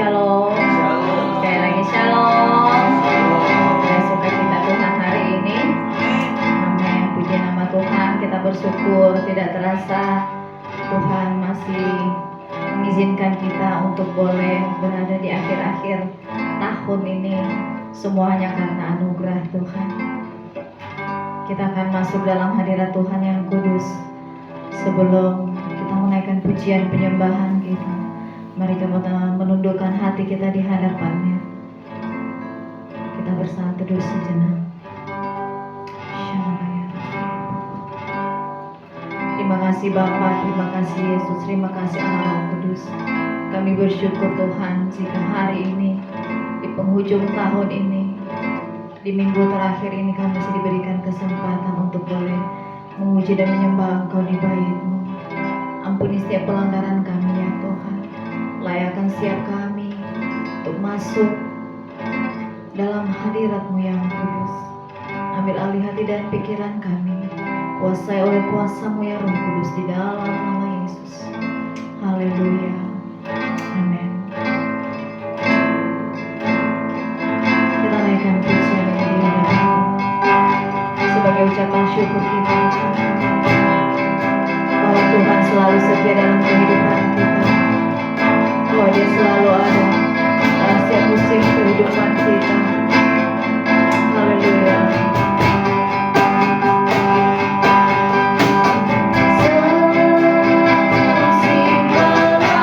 Shalom. Sekali lagi shalom. Ya, sukacita Tuhan hari ini. Amin. Puji nama Tuhan. Kita bersyukur tidak terasa Tuhan masih mengizinkan kita untuk boleh berada di akhir-akhir tahun ini. Semuanya karena anugerah Tuhan. Kita akan masuk dalam hadirat Tuhan yang kudus. Sebelum kita menaikkan pujian penyembahan kita, mari kita menundukkan hati kita di hadapannya. Kita bersatu teduh sejenak. Terima kasih Bapa, terima kasih Yesus, terima kasih Allah Roh Kudus. Kami bersyukur Tuhan jika hari ini, di penghujung tahun ini, di minggu terakhir ini kami masih diberikan kesempatan untuk boleh memuji dan menyembah Engkau di bait-Mu. Ampuni setiap pelanggaran kami ya Tuhan. Layakkan setiap kami untuk masuk dalam hadirat-Mu yang kudus. Ambil alih hati dan pikiran kami. Kuasai oleh kuasa-Mu ya Roh Kudus di dalam nama Yesus. Haleluya. Amin. Kita naikkan pujian yang di hadapan sebagai ucapan syukur kita bahwa Tuhan selalu setia dalam kehidupan kita, bahwa Dia selalu ada dalam setiap musim kehidupan kita. Haleluya. Sesimpan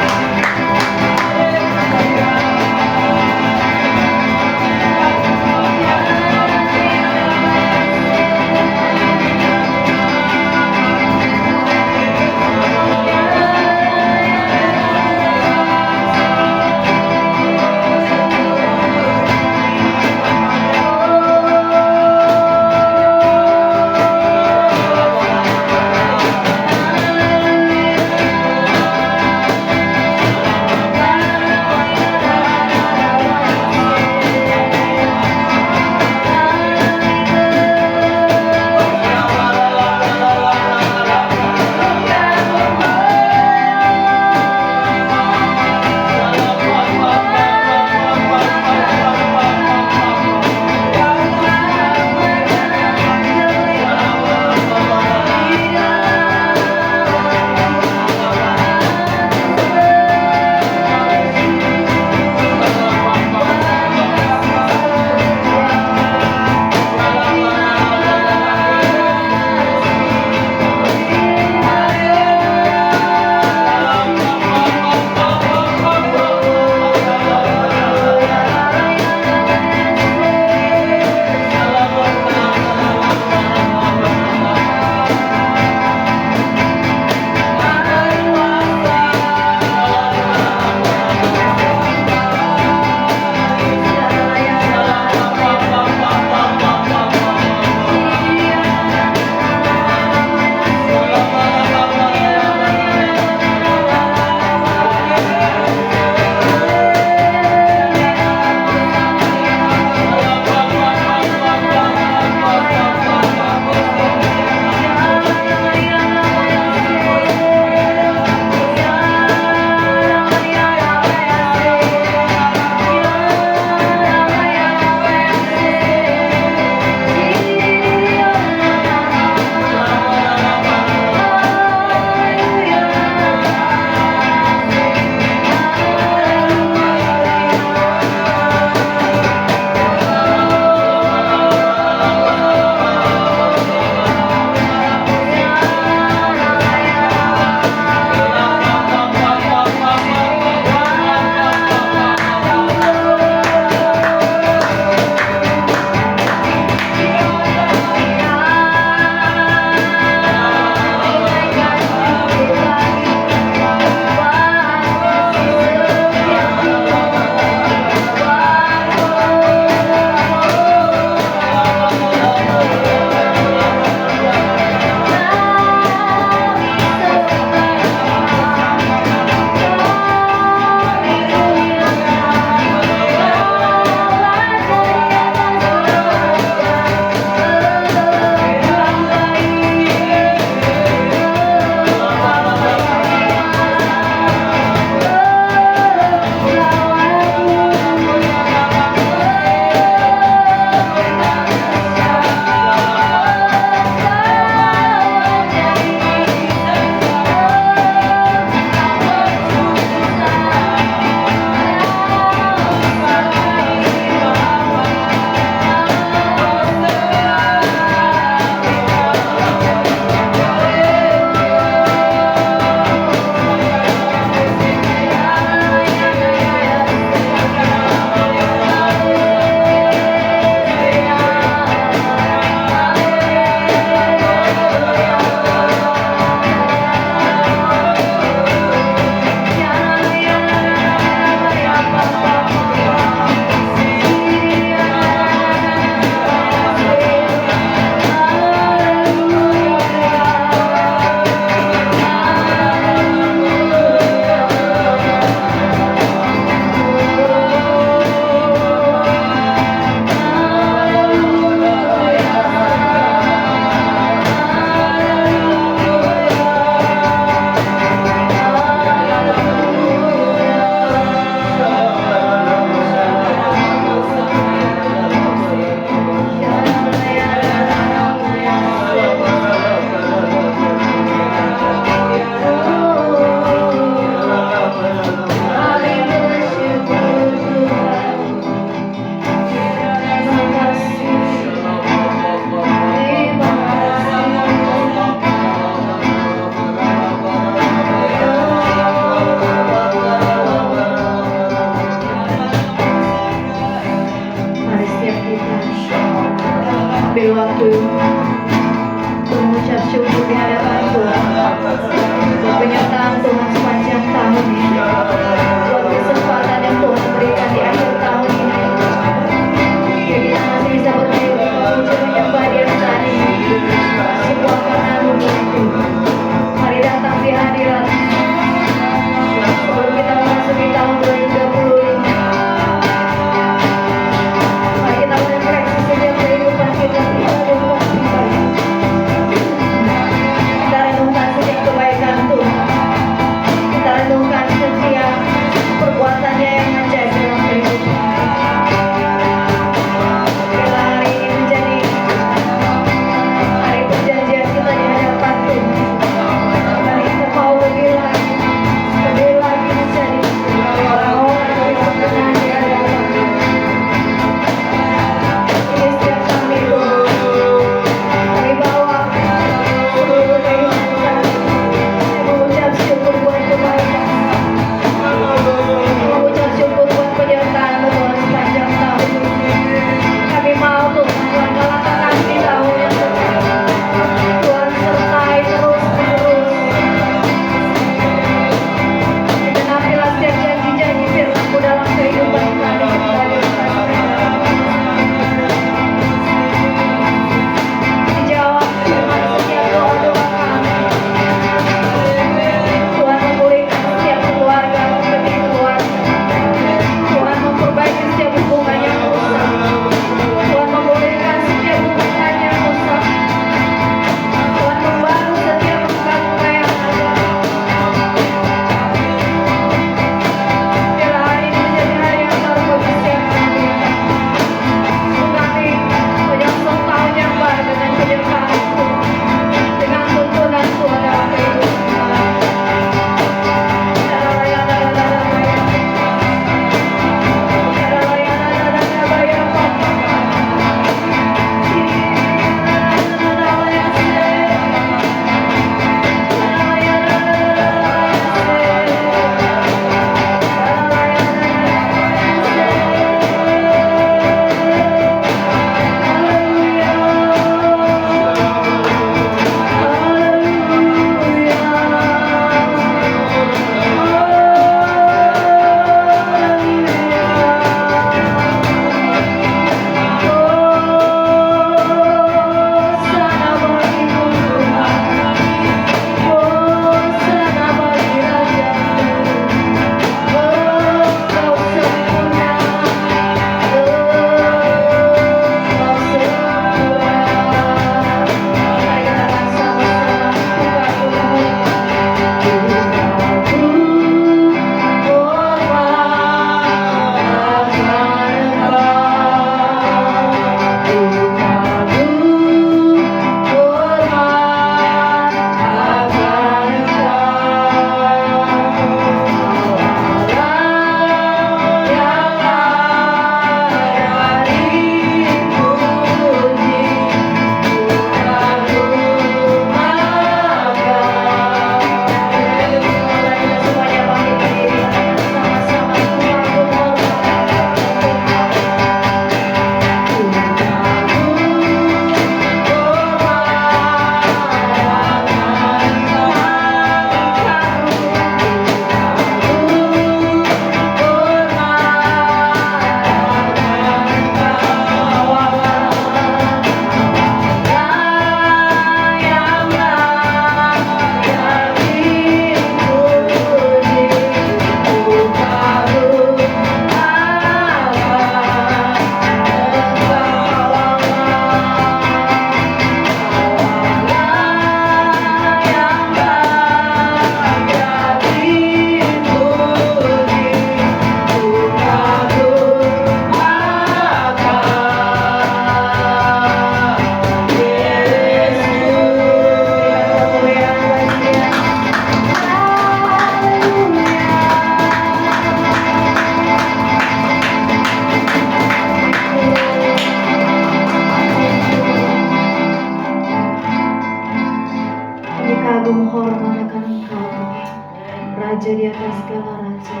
segala raja,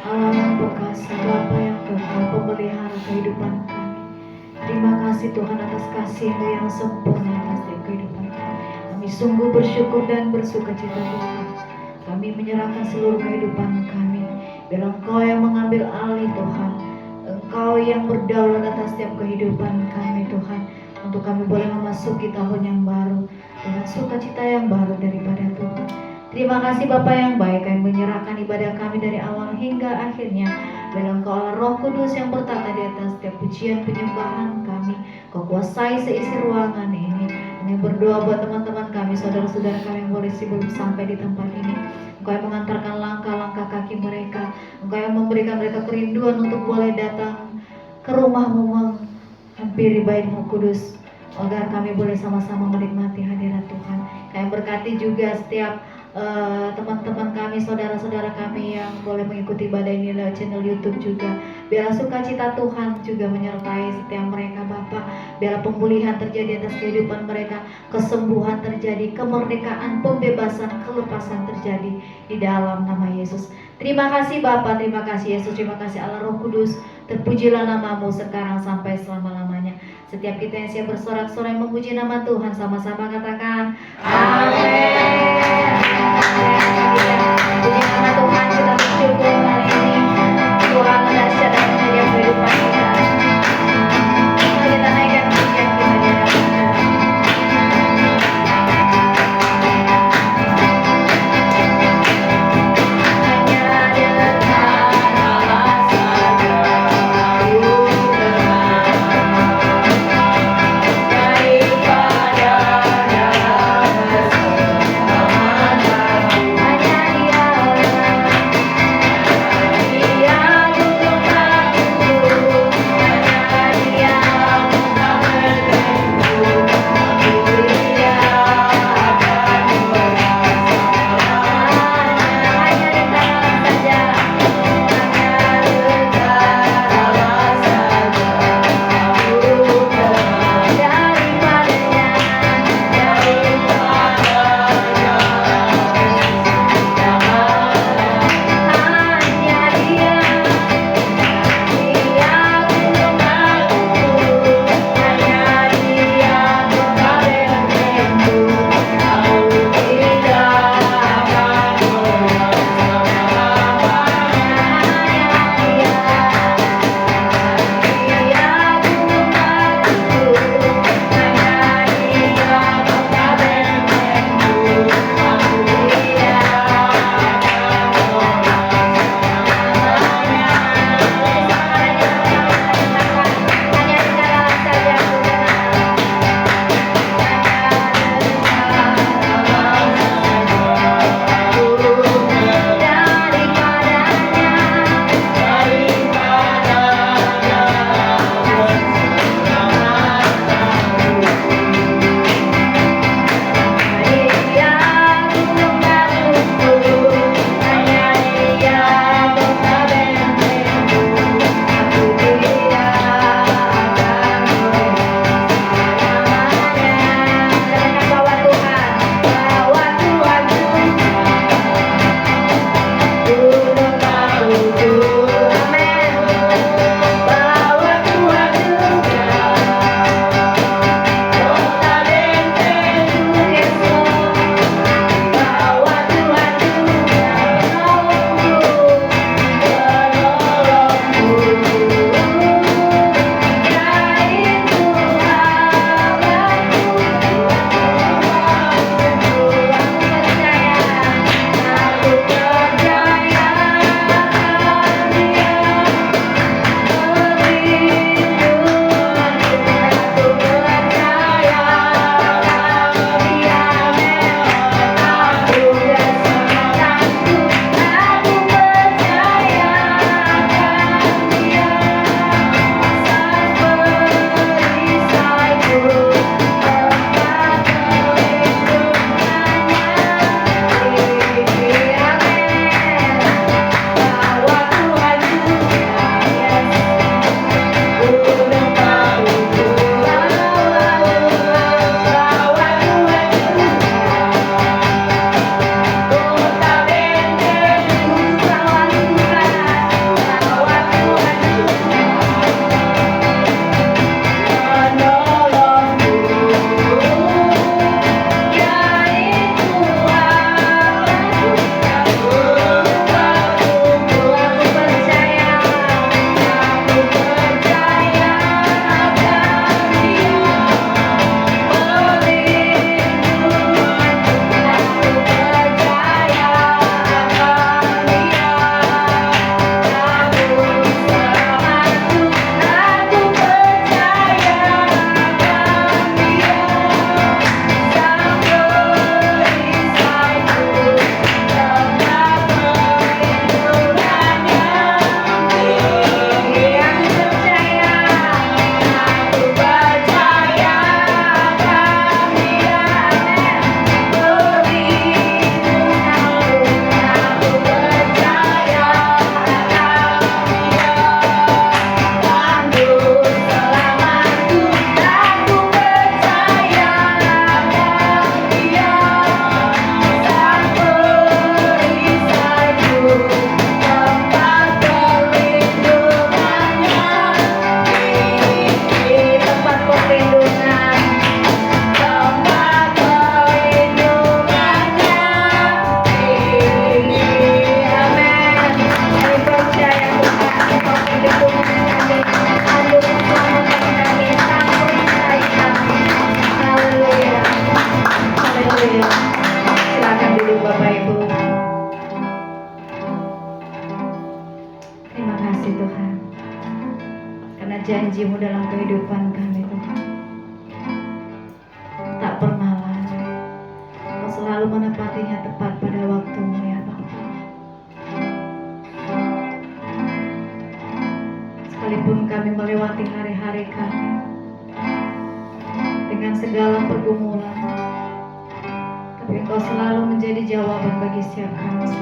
Allah yang perkasa, Bapa yang kekal, pemelihara kehidupan kami. Terima kasih Tuhan atas kasih-Mu yang sempurna atas setiap kehidupan kami. Kami sungguh bersyukur dan bersuka cita Tuhan. Kami menyerahkan seluruh kehidupan kami. Biar Engkau yang mengambil alih Tuhan. Engkau yang berdaulat atas setiap kehidupan kami Tuhan. Untuk kami boleh memasuki tahun yang baru dengan sukacita yang baru daripada Tuhan. Terima kasih Bapa yang baik, kami menyerahkan ibadah kami dari awal hingga akhirnya. Biar Engkau Allah Roh Kudus yang bertata di atas setiap pujian penyembahan kami. Kau kuasai seisi ruangan ini. Kami berdoa buat teman-teman kami, saudara-saudara kami yang boleh sebelum sampai di tempat ini. Engkau yang mengantarkan langkah-langkah kaki mereka. Engkau yang memberikan mereka kerinduan untuk boleh datang ke rumah-Mu, menghampiri bait-Mu kudus, agar kami boleh sama-sama menikmati hadirat Tuhan. Kami berkati juga setiap teman-teman kami, saudara-saudara kami yang boleh mengikuti ibadah ini lewat channel YouTube juga. Biarlah sukacita Tuhan juga menyertai setiap mereka Bapa. Biarlah pemulihan terjadi atas kehidupan mereka, kesembuhan terjadi, kemerdekaan, pembebasan, kelepasan terjadi di dalam nama Yesus. Terima kasih Bapa, terima kasih Yesus, terima kasih Allah Roh Kudus. Terpujilah nama-Mu sekarang sampai selama-lamanya. Setiap kita yang siap bersorak-sorai memuji nama Tuhan, sama-sama katakan amin. Puji nama Tuhan, kita bersyukur hari ini Tuhan dahsyat dan menjadi kehidupan kita. Mari kita naikkan pujian kita di hadapan Tuhan. Daripada kasih Tuhan, karena janji-Mu dalam kehidupan kami Tuhan tak pernah lalai. Kau selalu menepatinya tepat pada waktu-Mu ya Bapa. Sekalipun kami melewati hari-hari kami dengan segala pergumulan, tapi Engkau selalu menjadi jawaban bagi setiap kami.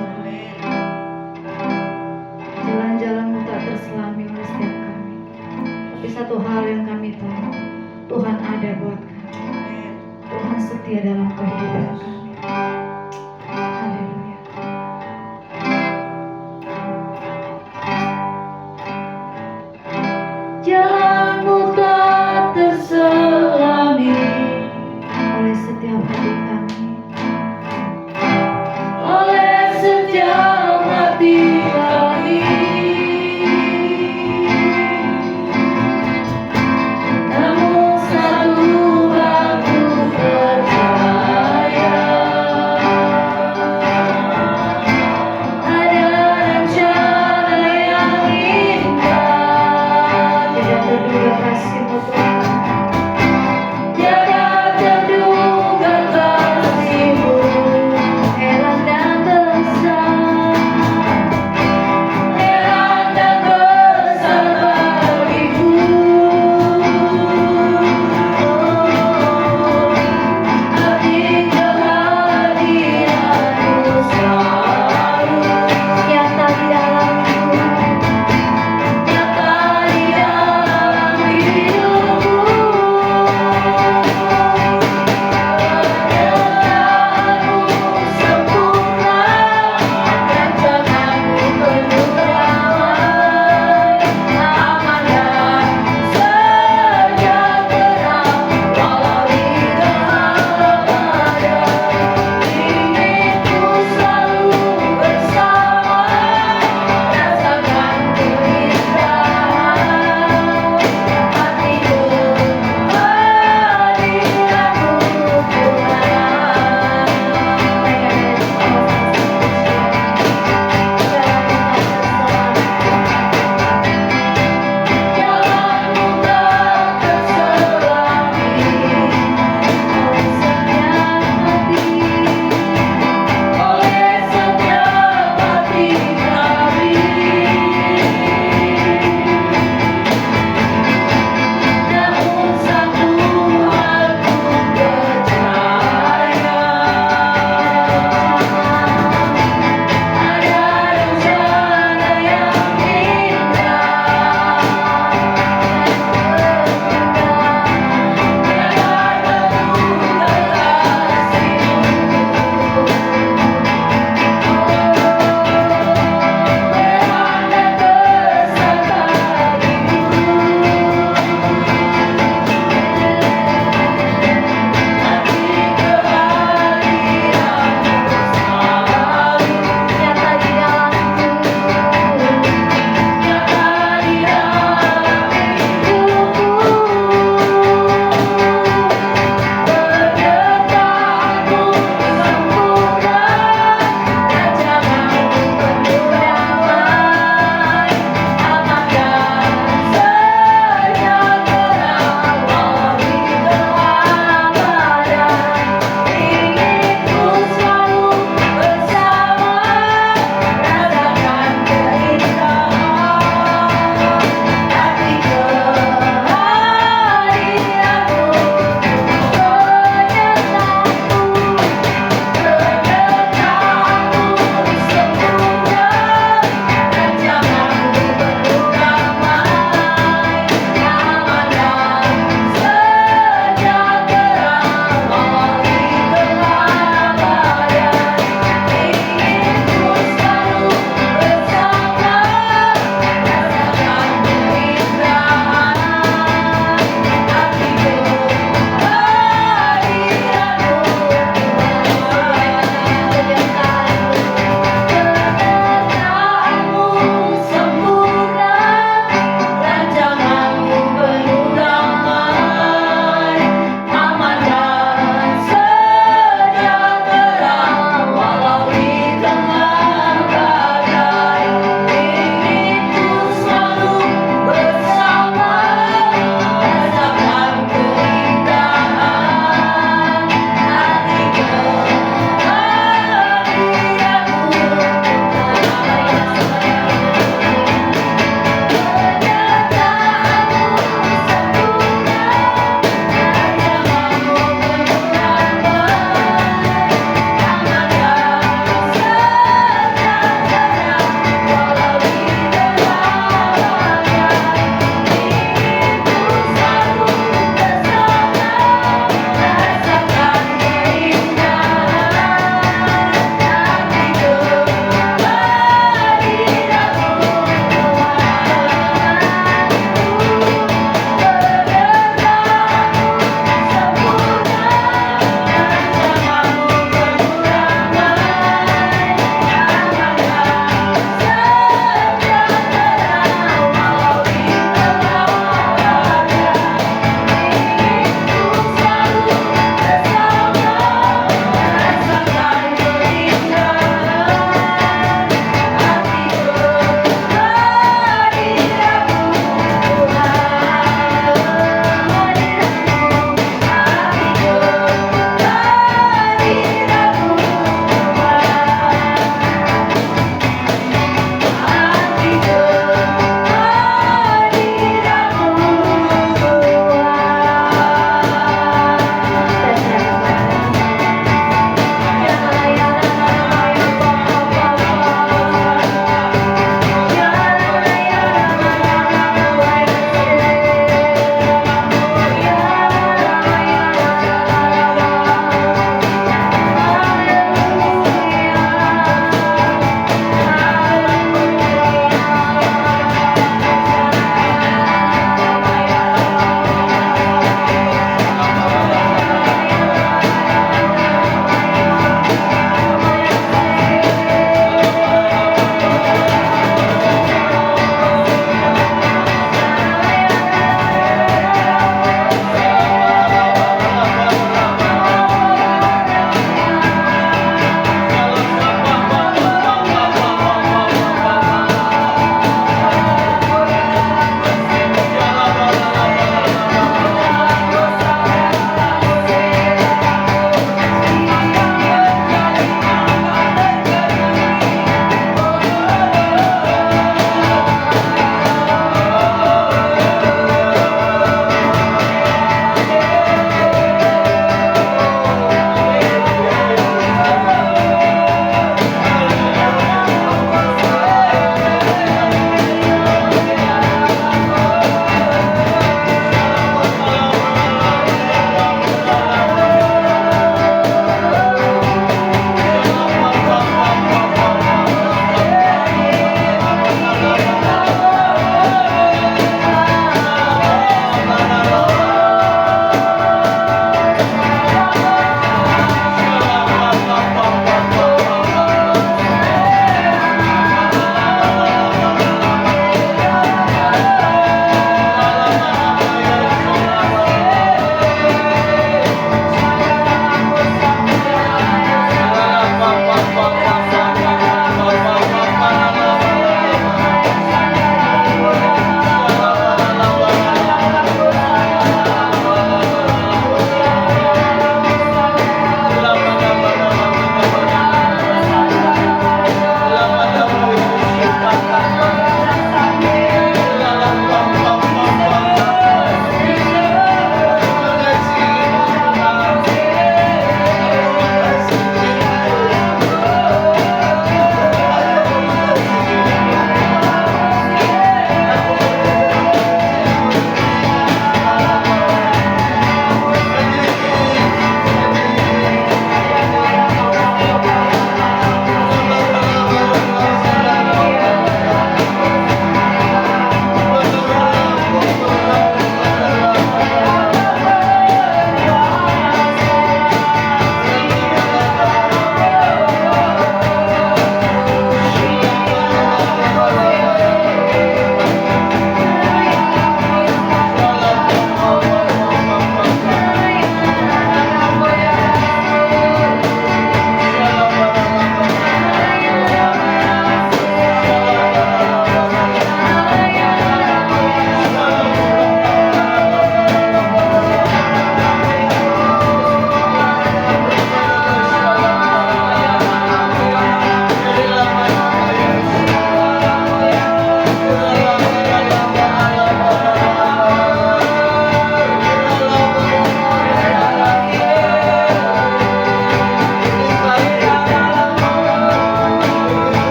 Jalan-jalan-Mu tak terselami oleh setiap kami, tapi satu hal yang kami tahu, Tuhan ada buat kami. Tuhan setia dalam kehidupan kami. Haleluya. Jalan-Mu tak terselami oleh setiap hati kami, oleh setiap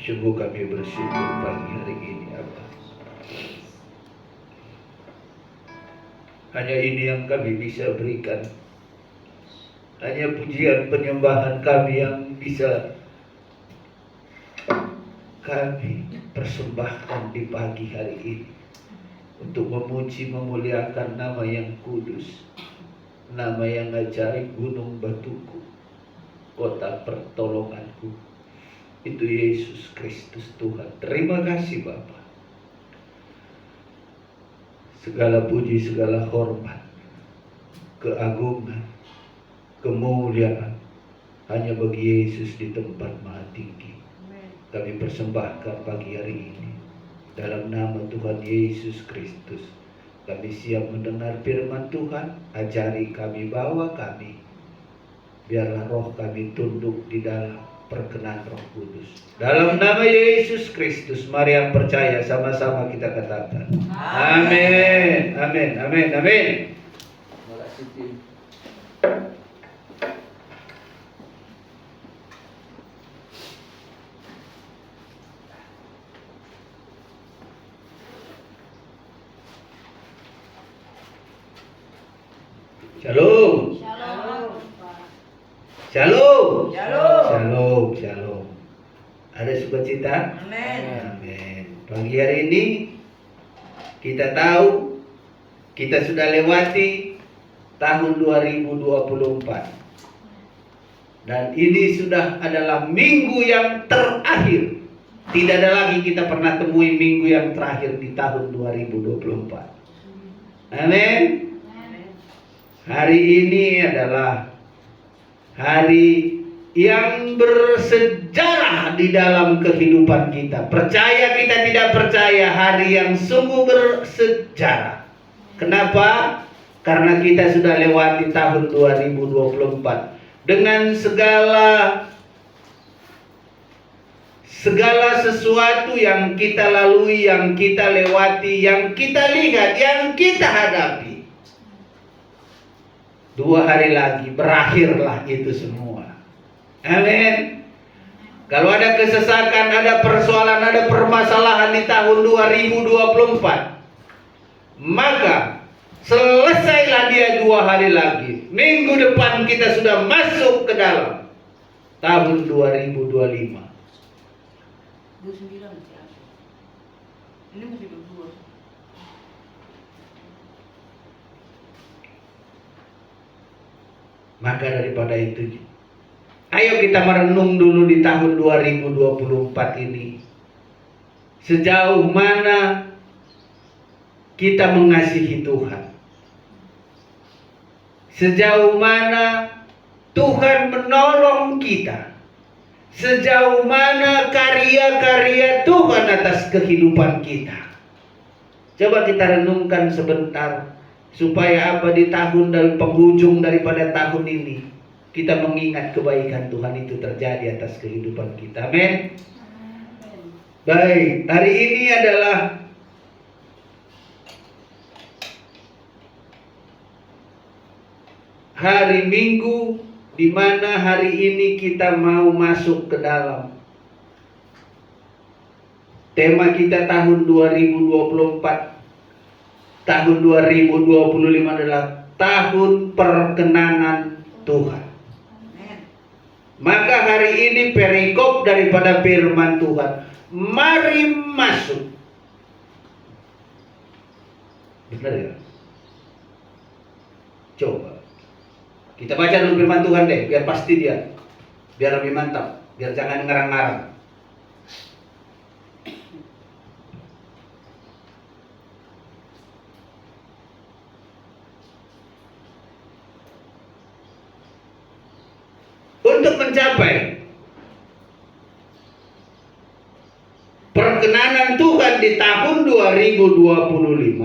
Sungguh kami bersyukur pagi hari ini, Abah. Hanya ini yang kami bisa berikan. Hanya pujian penyembahan kami yang bisa kami persembahkan di pagi hari ini untuk memuji memuliakan nama yang kudus, nama yang ajaib, gunung batuku, kota pertolonganku. Itu Yesus Kristus Tuhan. Terima kasih Bapa. Segala puji, segala hormat, keagungan, kemuliaan hanya bagi Yesus di tempat maha tinggi. Kami persembahkan pagi hari ini dalam nama Tuhan Yesus Kristus. Kami siap mendengar firman Tuhan. Ajari kami, bawa kami. Biarlah roh kami tunduk di dalam perkenan Roh Kudus. Dalam nama Yesus Kristus, mari yang percaya sama-sama kita katakan. Amin. Amin. Amin. Amin. Terima kasih tim. Shalom. Shalom. Shalom. Shalom. Ada sukacita? Amin. Pagi hari ini kita tahu kita sudah lewati tahun 2024. Dan ini sudah adalah minggu yang terakhir. Tidak ada lagi kita pernah temui minggu yang terakhir di tahun 2024. Amin. Hari ini adalah hari yang bersejarah di dalam kehidupan kita. Percaya kita tidak percaya, hari yang sungguh bersejarah. Kenapa? Karena kita sudah lewati tahun 2024 dengan segala sesuatu yang kita lalui, yang kita lewati, yang kita lihat, yang kita hadapi. 2 hari lagi berakhirlah itu semua. Amin. Kalau ada kesesakan, ada persoalan, ada permasalahan di tahun 2024, maka selesailah dia 2 hari lagi. Minggu depan kita sudah masuk ke dalam tahun 2025. 29 ini masih 22. Maka daripada itu, ayo kita merenung dulu di tahun 2024 ini. Sejauh mana kita mengasihi Tuhan. Sejauh mana Tuhan menolong kita. Sejauh mana karya-karya Tuhan atas kehidupan kita. Coba kita renungkan sebentar. Supaya apa di tahun dan penghujung daripada tahun ini kita mengingat kebaikan Tuhan itu terjadi atas kehidupan kita. Amin. Baik, hari ini adalah hari Minggu, di mana hari ini kita mau masuk ke dalam tema kita tahun 2024. Tahun 2025 adalah tahun perkenanan Tuhan. Maka hari ini perikop daripada firman Tuhan. Mari masuk. Benar ya? Coba. Kita baca dulu firman Tuhan deh, biar pasti dia. Biar lebih mantap. Biar jangan ngarang-ngarang. Untuk mencapai perkenanan Tuhan di tahun 2025,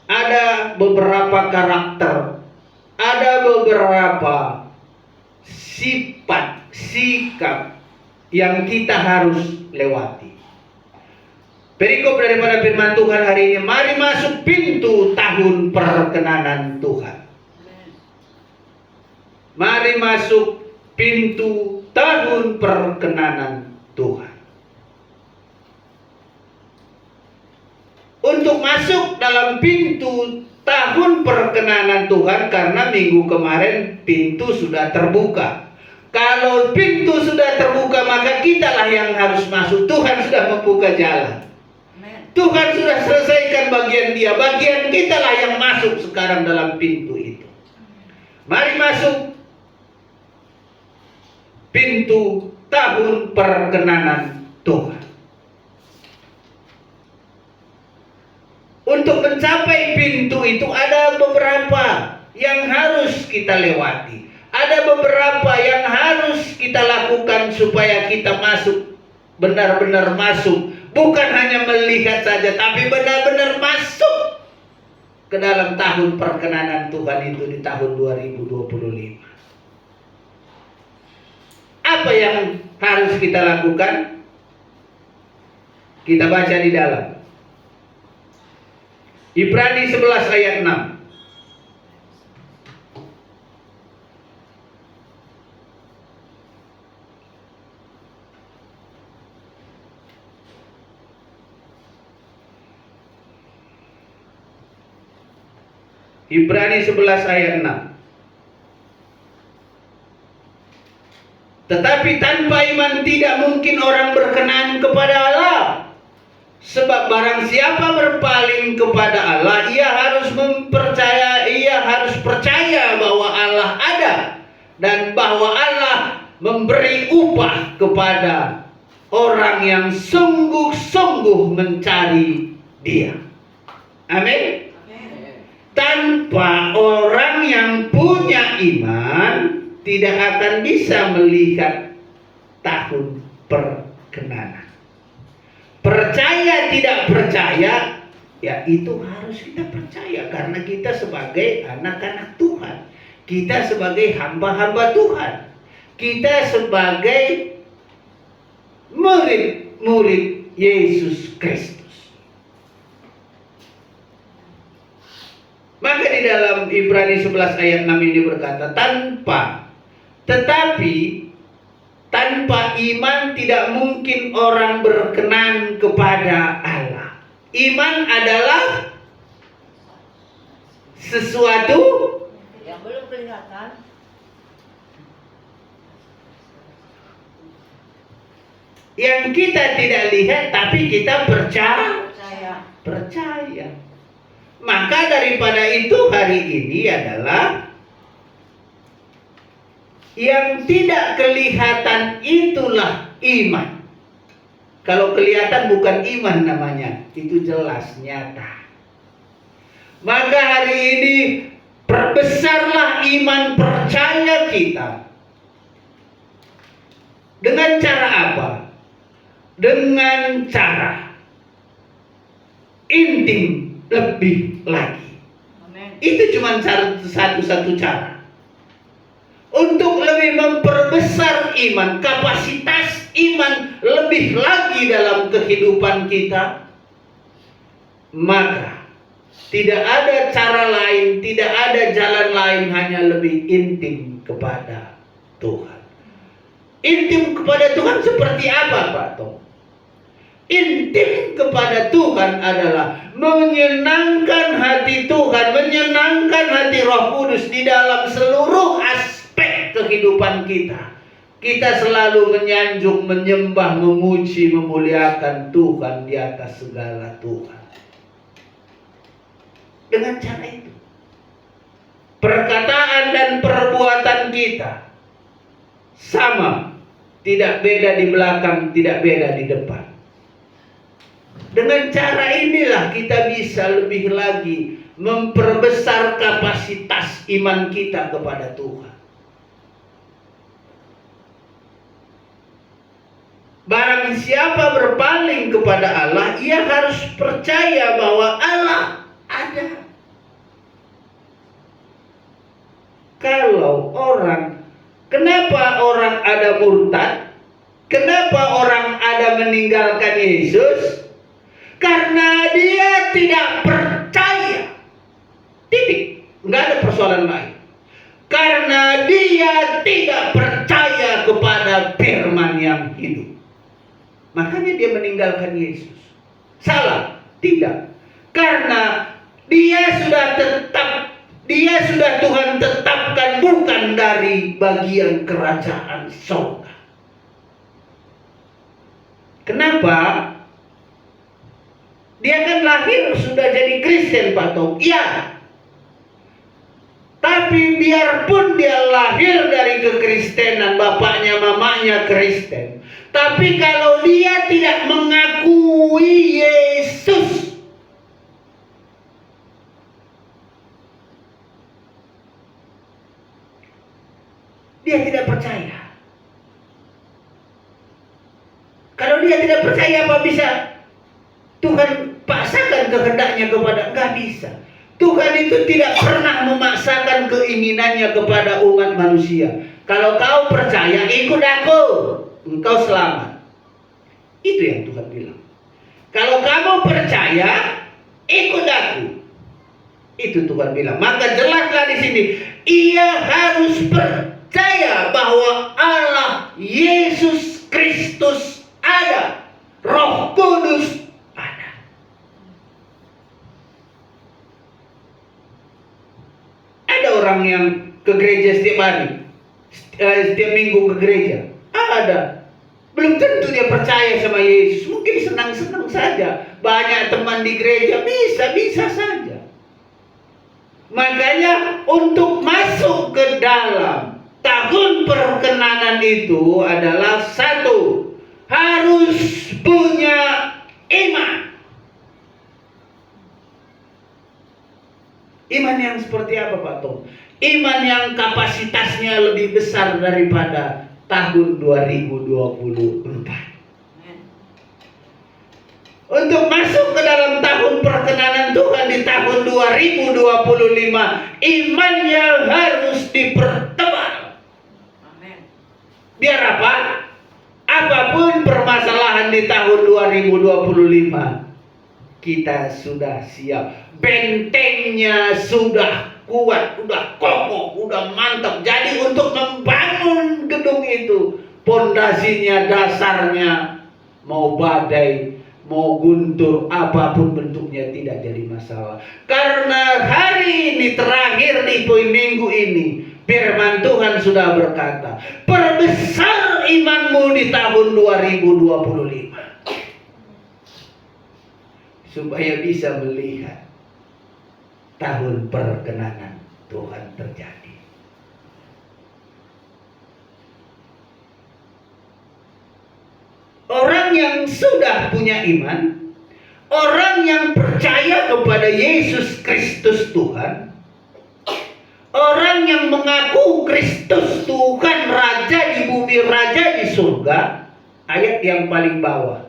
ada beberapa karakter, ada beberapa sifat, sikap yang kita harus lewati. Perikop daripada firman Tuhan hari ini, mari masuk pintu tahun perkenanan Tuhan. Mari masuk pintu tahun perkenanan Tuhan. masuk dalam pintu tahun perkenanan Tuhan karena minggu kemarin pintu sudah terbuka. Kalau pintu sudah terbuka, maka kitalah yang harus masuk. Tuhan sudah membuka jalan. Tuhan sudah selesaikan bagian dia. Bagian kitalah yang masuk sekarang dalam pintu itu. Mari masuk pintu tahun perkenanan Tuhan. Untuk mencapai pintu itu ada beberapa yang harus kita lewati. Ada beberapa yang harus kita lakukan supaya kita masuk, benar-benar masuk. Bukan hanya melihat saja, tapi benar-benar masuk ke dalam tahun perkenanan Tuhan itu di tahun 2025. Apa yang harus kita lakukan? Kita baca di dalam Ibrani 11 ayat 6. Ibrani 11 ayat 6. Tetapi tanpa iman tidak mungkin orang berkenan kepada Allah. Sebab barang siapa berpaling kepada Allah, ia harus percaya bahwa Allah ada dan bahwa Allah memberi upah kepada orang yang sungguh-sungguh mencari Dia. Amin. Tanpa orang yang punya iman tidak akan bisa melihat tahun perkenanan. Percaya tidak percaya, ya itu harus kita percaya karena kita sebagai anak-anak Tuhan, kita sebagai hamba-hamba Tuhan, kita sebagai murid-murid Yesus Kristus. Maka di dalam Ibrani 11 ayat 6 ini berkata, tetapi tanpa iman tidak mungkin orang berkenan kepada Allah. Iman adalah sesuatu yang belum kelihatan, yang kita tidak lihat tapi kita percaya. Maka daripada itu hari ini adalah yang tidak kelihatan itulah iman. Kalau kelihatan bukan iman namanya, itu jelas nyata. Maka hari ini perbesarlah iman percaya kita. Dengan cara apa? Dengan cara intim lebih lagi. amin. Itu cuma satu-satu cara untuk lebih memperbesar iman, kapasitas iman lebih lagi dalam kehidupan kita. Maka tidak ada cara lain, tidak ada jalan lain, hanya lebih intim kepada Tuhan. Intim kepada Tuhan seperti apa, Pak Tom? Intim kepada Tuhan adalah menyenangkan hati Tuhan, menyenangkan hati Roh Kudus di dalam seluruh aspek kehidupan kita. Kita selalu menyanjung, menyembah, memuji, memuliakan Tuhan di atas segala Tuhan. Dengan cara itu, perkataan dan perbuatan kita sama, tidak beda di belakang, tidak beda di depan. Dengan cara inilah kita bisa lebih lagi memperbesar kapasitas iman kita kepada Tuhan. Barang siapa berpaling kepada Allah, ia harus percaya bahwa Allah ada. Kalau kenapa orang ada murtad? Kenapa orang ada meninggalkan Yesus? Karena dia tidak percaya. Titik. Nggak ada persoalan lain. Karena dia tidak percaya kepada firman yang hidup. Makanya dia meninggalkan Yesus. Salah? Tidak. Karena dia sudah Tuhan tetapkan bukan dari bagian kerajaan surga. Kenapa? Dia kan lahir sudah jadi Kristen, Pak Tom. Iya. Tapi biarpun dia lahir dari kekristenan, bapaknya mamanya Kristen, tapi kalau dia tidak mengakui Yesus, dia tidak percaya. Kalau dia tidak percaya, apa bisa Tuhan paksakan kehendaknya kepada? Nggak bisa. Tuhan itu tidak pernah memaksakan keinginannya kepada umat manusia. Kalau kau percaya, ikut aku, engkau selamat. Itu yang Tuhan bilang. Kalau kamu percaya, ikut aku. Itu Tuhan bilang. Maka jelaslah di sini, ia harus percaya bahwa Allah Yesus Kristus ada, Roh Kudus ada. Ada orang yang ke gereja setiap hari, setiap minggu ke gereja. Ada. Belum tentu dia percaya sama Yesus. Mungkin senang-senang saja. Banyak teman di gereja, bisa saja. Makanya untuk masuk ke dalam tahun perkenanan itu adalah satu, harus punya iman. Iman yang seperti apa, Pak Tom? Iman yang kapasitasnya lebih besar daripada tahun 2024. Untuk masuk ke dalam tahun perkenanan Tuhan di tahun 2025, imannya harus dipertebal. Biar apa? Apapun permasalahan di tahun 2025, kita sudah siap. Bentengnya sudah kuat, sudah kokoh, sudah mantap. Jadi untuk membangun gedung itu, pondasinya, dasarnya, mau badai, mau guntur, apapun bentuknya tidak jadi masalah. Karena hari ini terakhir di poin minggu ini, firman Tuhan sudah berkata, perbesar imanmu di tahun 2025. Supaya bisa melihat tahun perkenanan Tuhan terjadi. Orang yang sudah punya iman, orang yang percaya kepada Yesus Kristus Tuhan, orang yang mengaku Kristus Tuhan, Raja di bumi, Raja di surga, ayat yang paling bawah.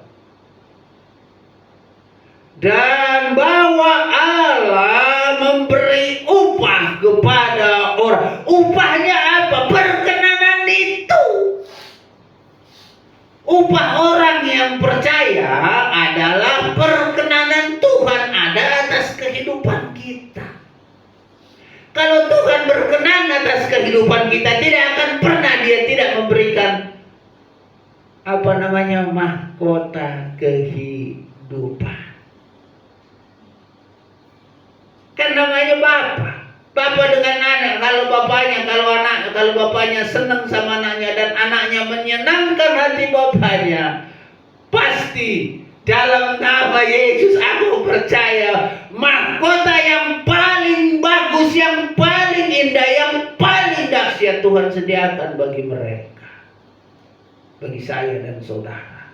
Dan bahwa Allah memberi upah kepada orang. Upahnya apa? Perkenanan itu. Upah orang yang percaya adalah perkenanan Tuhan ada atas kehidupan kita. Kalau Tuhan berkenan atas kehidupan kita, tidak akan pernah Dia tidak memberikan mahkota kehidupan. Kan namanya Bapak. Bapak dengan anak, kalau bapaknya senang sama anaknya dan anaknya menyenangkan hati bapaknya, pasti dalam nama Yesus aku percaya mahkota yang paling bagus, yang paling indah, yang paling dahsyat Tuhan sediakan bagi mereka, bagi saya dan saudara.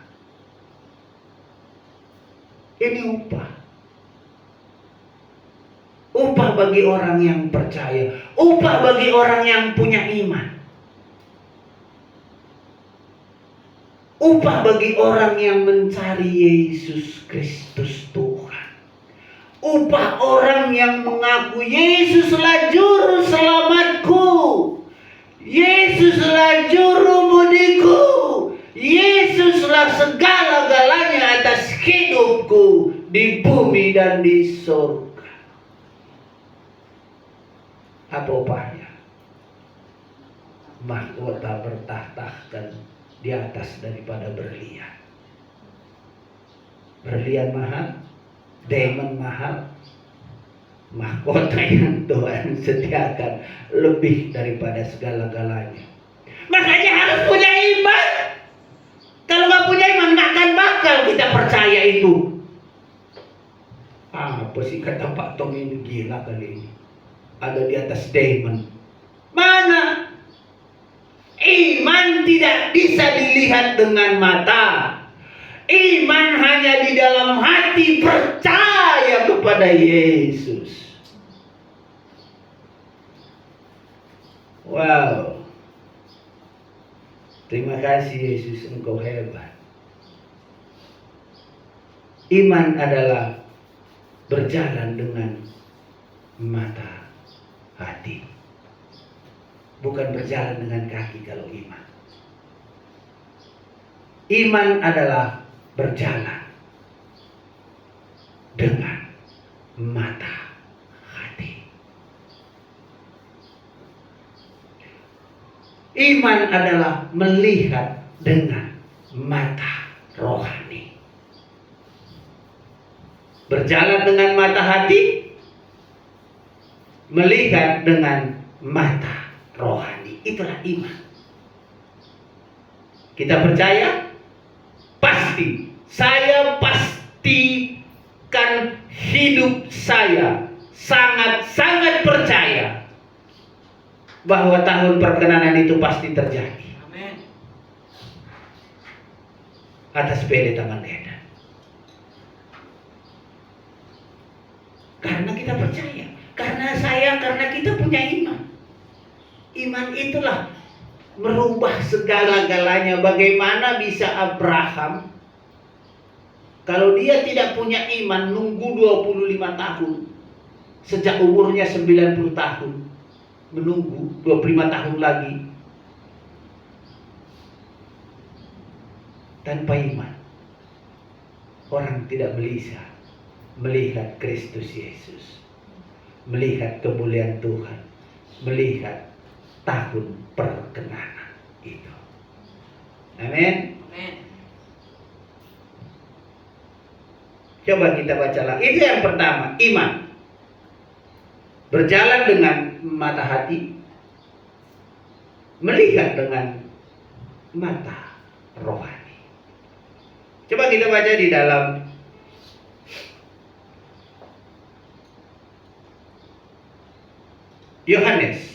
Ini upah bagi orang yang percaya, upah bagi orang yang punya iman, upah bagi orang yang mencari Yesus Kristus Tuhan, upah orang yang mengaku Yesuslah juru selamatku, Yesuslah juru budiku, Yesuslah segala-galanya atas hidupku di bumi dan di surga. Apa upahnya? Mahkota bertahtakan di atas daripada berlian. Berlian mahal? diamond mahal, mahkota yang Tuhan sediakan lebih daripada segala-galanya. Makanya harus punya iman. Kalau nggak punya iman, nggak akan bakal kita percaya itu. Apa sih kata Pak Tong ini, gila kali ini. Ada di atas diamond. Mana? Iman tidak bisa dilihat dengan mata. Iman hanya di dalam hati percaya kepada Yesus. Wow. Terima kasih Yesus, Engkau hebat. Iman adalah berjalan dengan mata hati. Bukan berjalan dengan kaki kalau iman. Iman adalah berjalan dengan mata hati. Iman adalah melihat dengan mata rohani. Berjalan dengan mata hati, melihat dengan mata rohani. Itulah iman. Kita percaya? Pasti. Saya pastikan hidup saya sangat-sangat percaya bahwa tahun perkenanan itu pasti terjadi. Amin. Atas PD Taman Eden. Karena kita percaya. Karena kita punya iman. Iman itulah merubah segala-galanya. Bagaimana bisa Abraham, kalau dia tidak punya iman, nunggu 25 tahun, sejak umurnya 90 tahun, menunggu 25 tahun lagi, tanpa iman, orang tidak bisa melihat Kristus Yesus, melihat kemuliaan Tuhan, melihat tahun perkenanan itu. Amin. Amin. Coba kita baca lagi. Itu yang pertama, iman. Berjalan dengan mata hati, melihat dengan mata rohani. Coba kita baca di dalam Yohanes.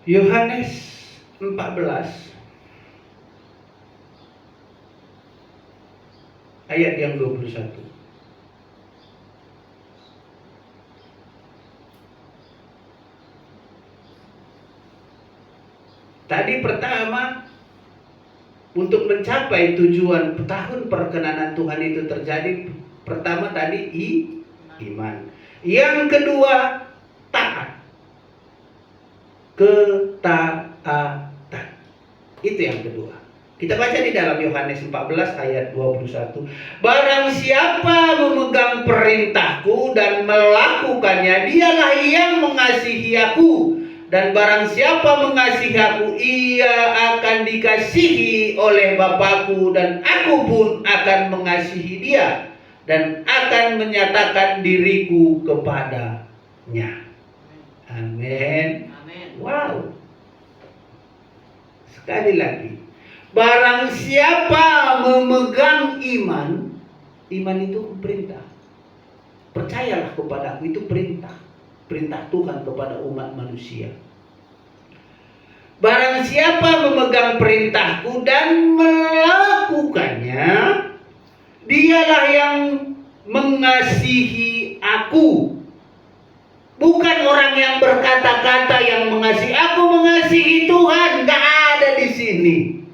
Yohanes 14 ayat yang 21. Tadi pertama, untuk mencapai tujuan tahun perkenanan Tuhan itu terjadi, pertama tadi iman. Yang kedua, taat. Ketaatan. Itu yang kedua. Kita baca di dalam Yohanes 14 ayat 21. Barang siapa memegang perintahku dan melakukannya, dialah yang mengasihi aku. Dan barang siapa mengasihi aku, ia akan dikasihi oleh Bapakku, dan aku pun akan mengasihi dia dan akan menyatakan diriku kepadanya. Amin. Wow. Sekali lagi, barang siapa memegang iman, iman itu perintah. Percayalah kepada aku, itu perintah. Perintah Tuhan kepada umat manusia. Barang siapa memegang perintahku dan melakukannya, dialah yang mengasihi aku. Bukan orang yang berkata-kata yang mengasihi aku, mengasihi Tuhan. Gak ada di sini.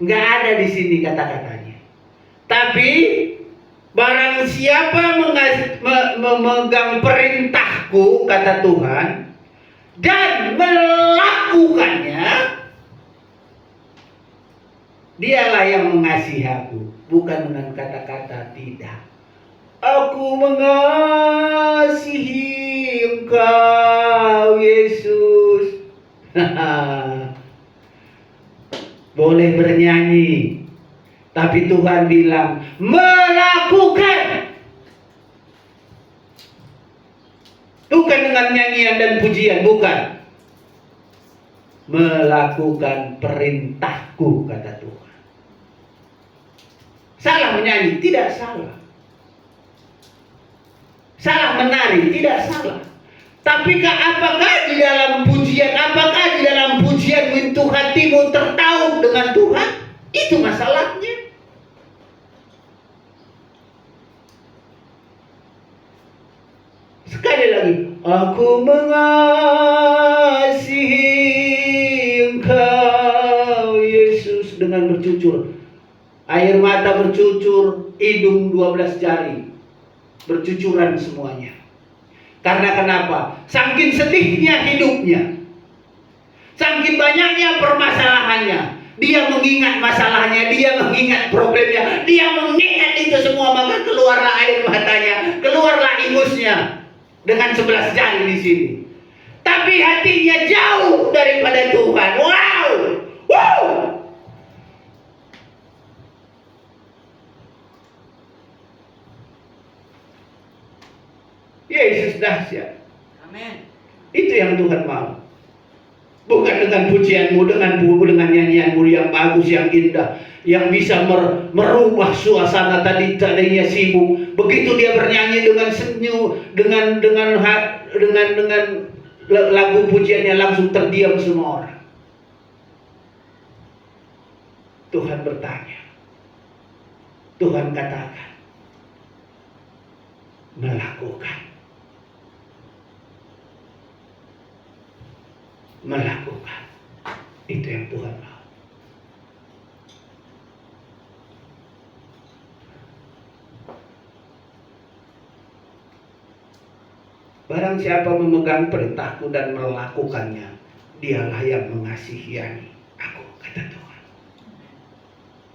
Gak ada di sini kata-katanya. Tapi barang siapa memegang perintahku, kata Tuhan, dan melakukannya, dialah yang mengasihi aku. Bukan dengan kata-kata, tidak. Aku mengasihi Engkau, Yesus. Boleh bernyanyi, tapi Tuhan bilang melakukan. Bukan dengan nyanyian dan pujian, bukan. Melakukan perintahku, kata Tuhan. Salah menyanyi, tidak salah. Salah menari, tidak salah. Tapi apakah di dalam pujian itu hatimu tertaut dengan Tuhan? Itu masalahnya. Sekali lagi, aku mengasihi Engkau, Yesus, dengan bercucur. Air mata bercucur, hidung 12 jari bercucuran semuanya. Karena kenapa? Saking sedihnya hidupnya, saking banyaknya permasalahannya, dia mengingat masalahnya, dia mengingat problemnya, dia mengingat itu semua, maka keluarlah air matanya, keluarlah ingusnya dengan 11 jari di sini. Tapi hatinya jauh daripada Tuhan. Wow, wow. Yesus dahsyat. Amin. Itu yang Tuhan mau. Bukan dengan pujianmu, dengan nyanyianmu yang bagus, yang indah, yang bisa merubah suasana tadinya sibuk. Begitu dia bernyanyi dengan senyum, dengan lagu pujiannya, langsung terdiam semua orang. Tuhan bertanya. Tuhan katakan, melakukan. Melakukan. Itu yang Tuhan mau. Barang siapa memegang perintahku dan melakukannya, dialah yang mengasihi aku, kata Tuhan.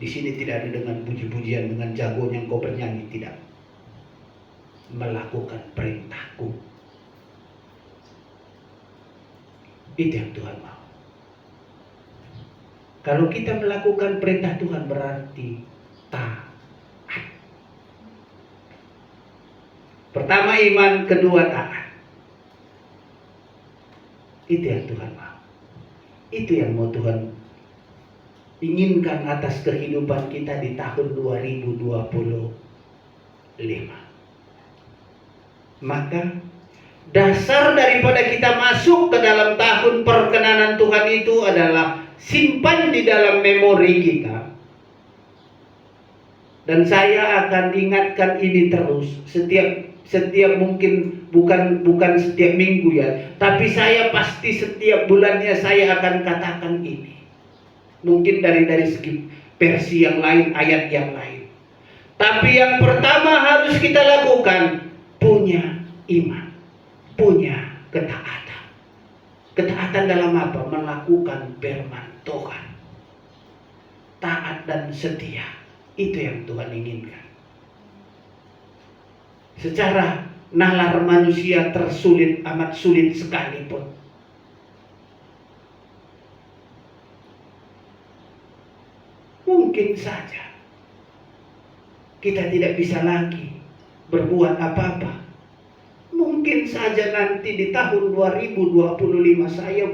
Di sini tidak ada dengan puji-pujian, dengan jagonya engkau bernyanyi, tidak. Melakukan perintahku. Itu yang Tuhan mau. Kalau kita melakukan perintah Tuhan berarti taat. Pertama iman, kedua taat. Itu yang Tuhan mau. Itu yang mau Tuhan inginkan atas kehidupan kita di tahun 2025. Maka dasar daripada kita masuk ke dalam tahun perkenanan Tuhan itu adalah simpan di dalam memori kita. Dan saya akan ingatkan ini terus setiap mungkin bukan setiap minggu ya, tapi saya pasti setiap bulannya saya akan katakan ini. Mungkin dari segi versi yang lain, ayat yang lain. Tapi yang pertama harus kita lakukan, punya iman, punya ketaatan. Ketaatan dalam apa? Melakukan firman Tuhan. Taat dan setia. Itu yang Tuhan inginkan. Secara nalar manusia tersulit, amat sulit sekalipun. Mungkin saja kita tidak bisa lagi berbuat apa-apa. Mungkin saja nanti di tahun 2025 saya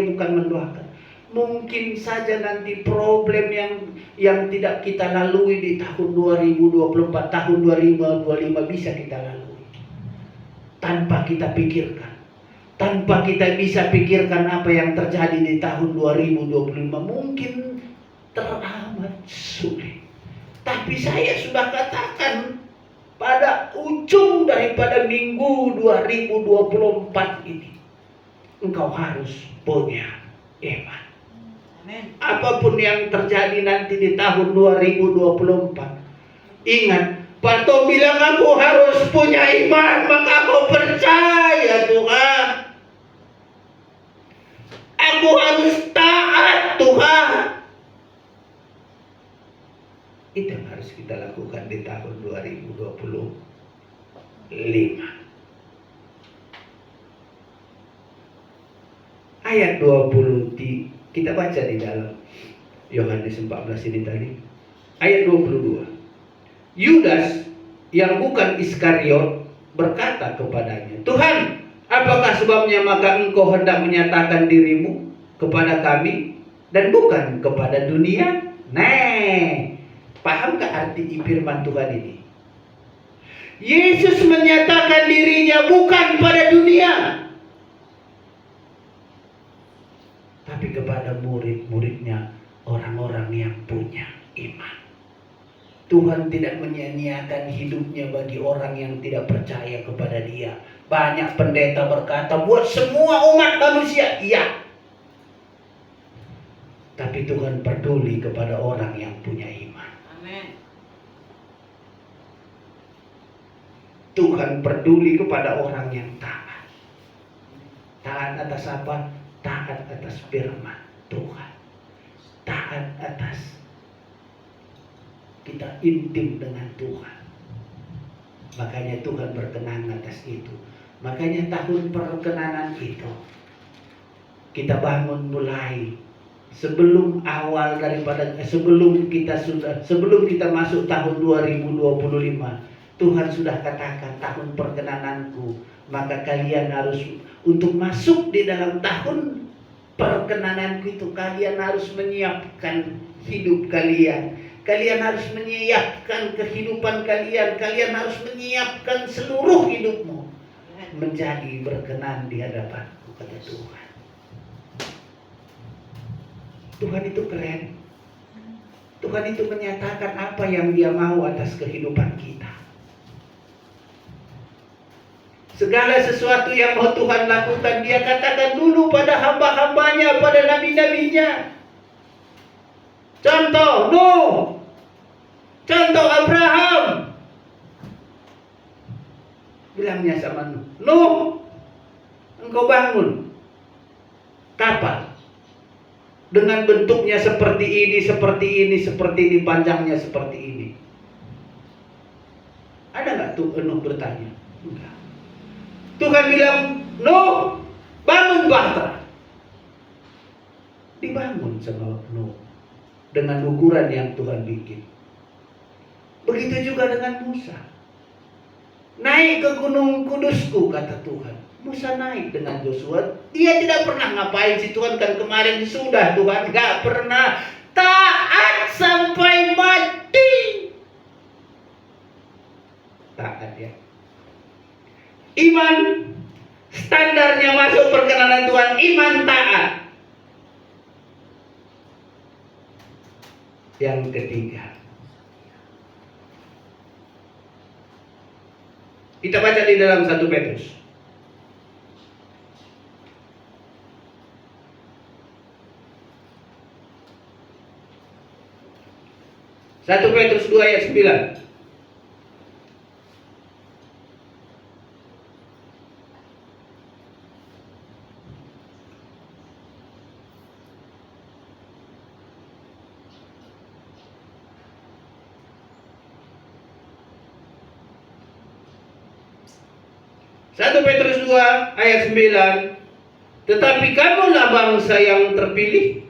bukan mendoakan. Mungkin saja nanti problem yang tidak kita lalui di tahun 2024, tahun 2025 bisa kita lalui. Tanpa kita pikirkan. Tanpa kita bisa pikirkan apa yang terjadi di tahun 2025. Mungkin teramat sulit. Tapi saya sudah katakan pada ujung daripada minggu 2024 ini, engkau harus punya iman. Amin. Apapun yang terjadi nanti di tahun 2024, ingat, Pak Tom bilang aku harus punya iman, maka aku percaya Tuhan. Aku harus taat Tuhan. Itu yang harus kita lakukan di tahun 2025. Ayat 20 kita baca di dalam Yohanes 14 ini tadi. Ayat 22. Yudas yang bukan Iskariot berkata kepadanya, "Tuhan, apakah sebabnya maka engkau hendak menyatakan dirimu kepada kami dan bukan kepada dunia?" Paham gak arti firman Tuhan ini? Yesus menyatakan dirinya bukan pada dunia, tapi kepada murid-muridnya, orang-orang yang punya iman. Tuhan tidak menyia-nyiakan hidupnya bagi orang yang tidak percaya kepada Dia. Banyak pendeta berkata, buat semua umat manusia, iya. Tapi Tuhan peduli kepada orang yang punya iman. Amin. Tuhan peduli kepada orang yang taat. Taat atas apa? Taat atas firman Tuhan. Taat atas kita intim dengan Tuhan. Makanya Tuhan berkenan atas itu. Makanya tahun perkenanan itu kita bangun mulai sebelum kita masuk tahun 2025. Tuhan sudah katakan tahun perkenananku, maka kalian harus untuk masuk di dalam tahun perkenananku itu kalian harus menyiapkan hidup kalian. Kalian harus menyiapkan kehidupan kalian. Kalian harus menyiapkan seluruh hidupmu menjadi berkenan di hadapanku, kata Tuhan. Tuhan itu keren. Tuhan itu menyatakan apa yang Dia mau atas kehidupan kita. Segala sesuatu yang mau Tuhan lakukan, Dia katakan dulu pada hamba-hambanya, pada nabi-nabinya. Contoh Nuh, contoh Abraham. Bilangnya sama Nuh, Nuh, engkau bangun kapal dengan bentuknya seperti ini, panjangnya seperti ini. Ada nggak tuh Nuh bertanya? Enggak. Tuhan bilang, Nuh, bangun bahtera. Dibangun sama Nuh dengan ukuran yang Tuhan bikin. Begitu juga dengan Musa. Naik ke gunung kudusku, kata Tuhan. Musa naik dengan Joshua. Dia tidak pernah ngapain sih Tuhan, kan kemarin sudah Tuhan. Gak pernah taat sampai mati. Taat ya. Iman, standarnya masuk perkenanan Tuhan, iman taat. Yang ketiga, kita baca di dalam 1 Petrus. Satu Petrus 2 ayat 9. Satu Petrus 2 ayat 9. Tetapi kamulah bangsa yang terpilih,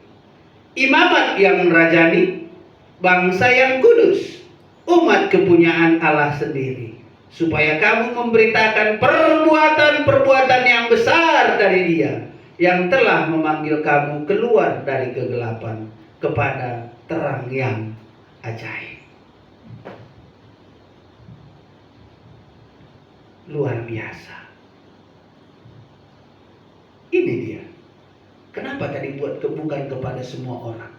imamat yang rajani, bangsa yang kudus, umat kepunyaan Allah sendiri, supaya kamu memberitakan perbuatan-perbuatan yang besar dari Dia yang telah memanggil kamu keluar dari kegelapan kepada terang yang ajaib. Luar biasa. Ini dia. Kenapa tadi buat bukan kepada semua orang,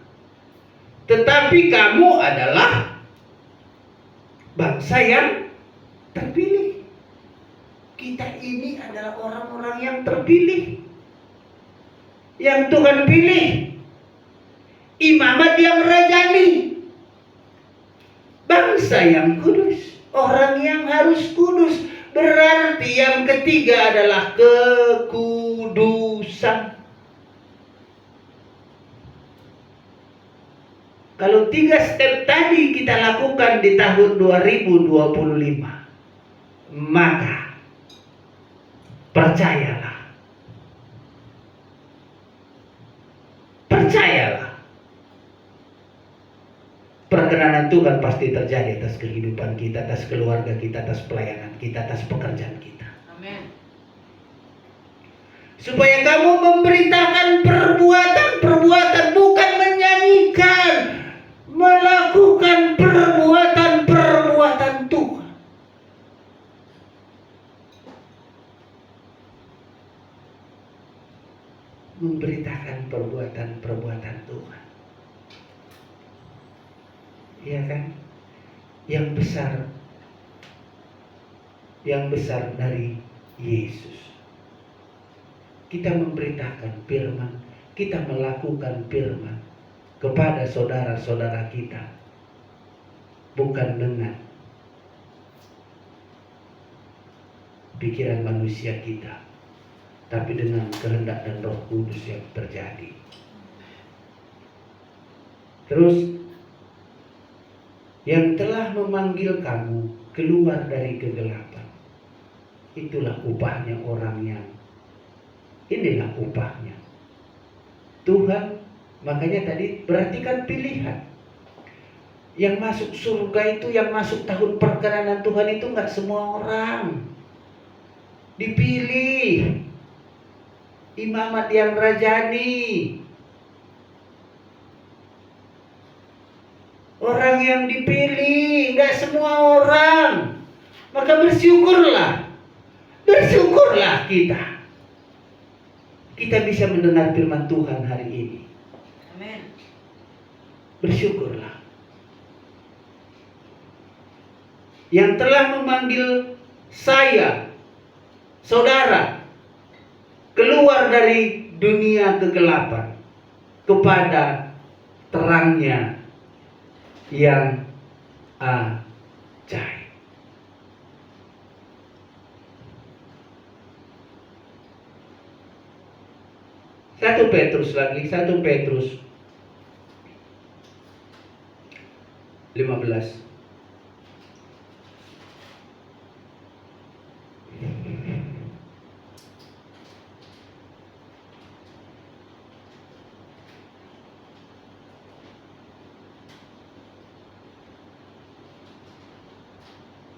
tetapi kamu adalah bangsa yang terpilih. Kita ini adalah orang-orang yang terpilih, yang Tuhan pilih, imamat yang rajani, bangsa yang kudus, orang yang harus kudus. Berarti yang ketiga adalah kekudusan. Kalau 3 step tadi kita lakukan di tahun 2025, maka percayalah. Percayalah. Perkenanan Tuhan pasti terjadi atas kehidupan kita, atas keluarga kita, atas pelayanan kita, atas pekerjaan kita. Amin. Supaya kamu memberitakan perbuatan-perbuatan, bukan menyanyikan, melakukan perbuatan-perbuatan Tuhan. Memberitakan perbuatan-perbuatan Tuhan. Iya kan? Yang besar dari Yesus. Kita memberitakan firman, kita melakukan firman kepada saudara-saudara kita, bukan dengan pikiran manusia kita, tapi dengan kehendak dan Roh Kudus yang terjadi. Terus, yang telah memanggil kamu keluar dari kegelapan, itulah upahnya orang yang, inilah upahnya. Tuhan, makanya tadi perhatikan pilihan. Yang masuk surga itu, yang masuk tahun perkenanan Tuhan itu nggak semua orang. Dipilih. Imamat yang rajani. Orang yang dipilih, nggak semua orang. Maka bersyukurlah. Bersyukurlah kita. Kita bisa mendengar firman Tuhan hari ini. Amin. Bersyukurlah. Yang telah memanggil saya, saudara, keluar dari dunia kegelapan kepada terangnya yang ajaib. 1 Petrus lagi, 1 Petrus 15.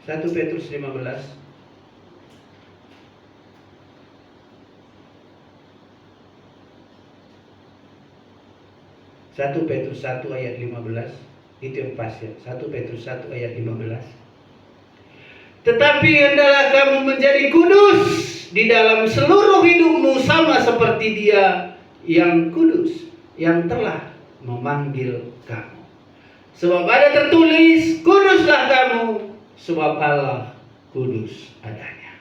Satu Petrus 15. Satu Petrus 1 ayat 15. Itu yang pas ya. 1 Petrus 1 ayat 15. Tetapi hendaklah kamu menjadi kudus di dalam seluruh hidupmu, sama seperti Dia yang kudus, yang telah memanggil kamu. Sebab ada tertulis, kuduslah kamu, sebab Allah kudus adanya.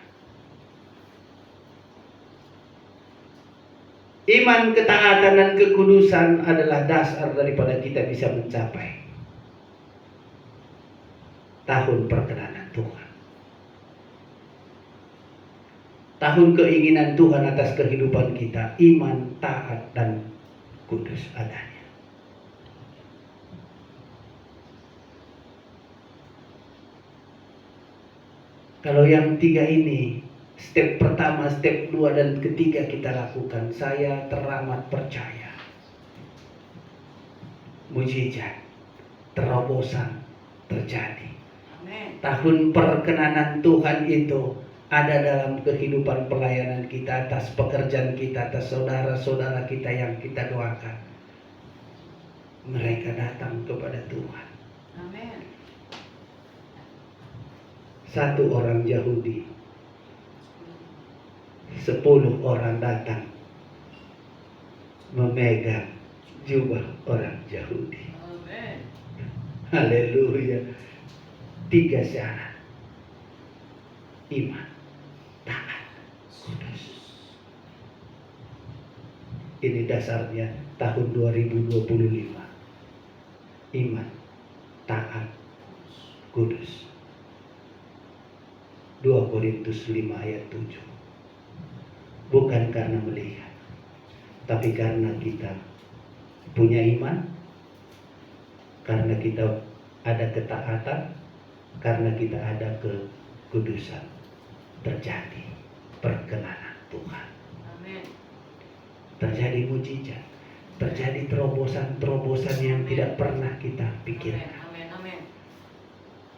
Iman, ketaatan, dan kekudusan adalah dasar daripada kita bisa mencapai tahun perkenanan Tuhan. Tahun keinginan Tuhan atas kehidupan kita, iman, taat, dan kudus adanya. Kalau yang tiga ini, step pertama, step 2, dan ketiga kita lakukan, saya teramat percaya mujizat, terobosan terjadi. Amin. Tahun perkenanan Tuhan itu ada dalam kehidupan pelayanan kita, atas pekerjaan kita, atas saudara-saudara kita yang kita doakan. Mereka datang kepada Tuhan. Amin. Satu orang Yahudi, 10 orang datang memegang jubah orang Yahudi. Amin. Haleluya. 3 syarat: iman, taat, kudus. Ini dasarnya tahun 2025. Iman, taat, kudus. 2 Korintus 5 ayat 7. Bukan karena melihat, tapi karena kita punya iman, karena kita ada ketaatan, karena kita ada kekudusan. terjadi perkenanan Tuhan. Amin. Terjadi mujizat. Terjadi terobosan-terobosan yang tidak pernah kita pikirkan. Amin. Amin.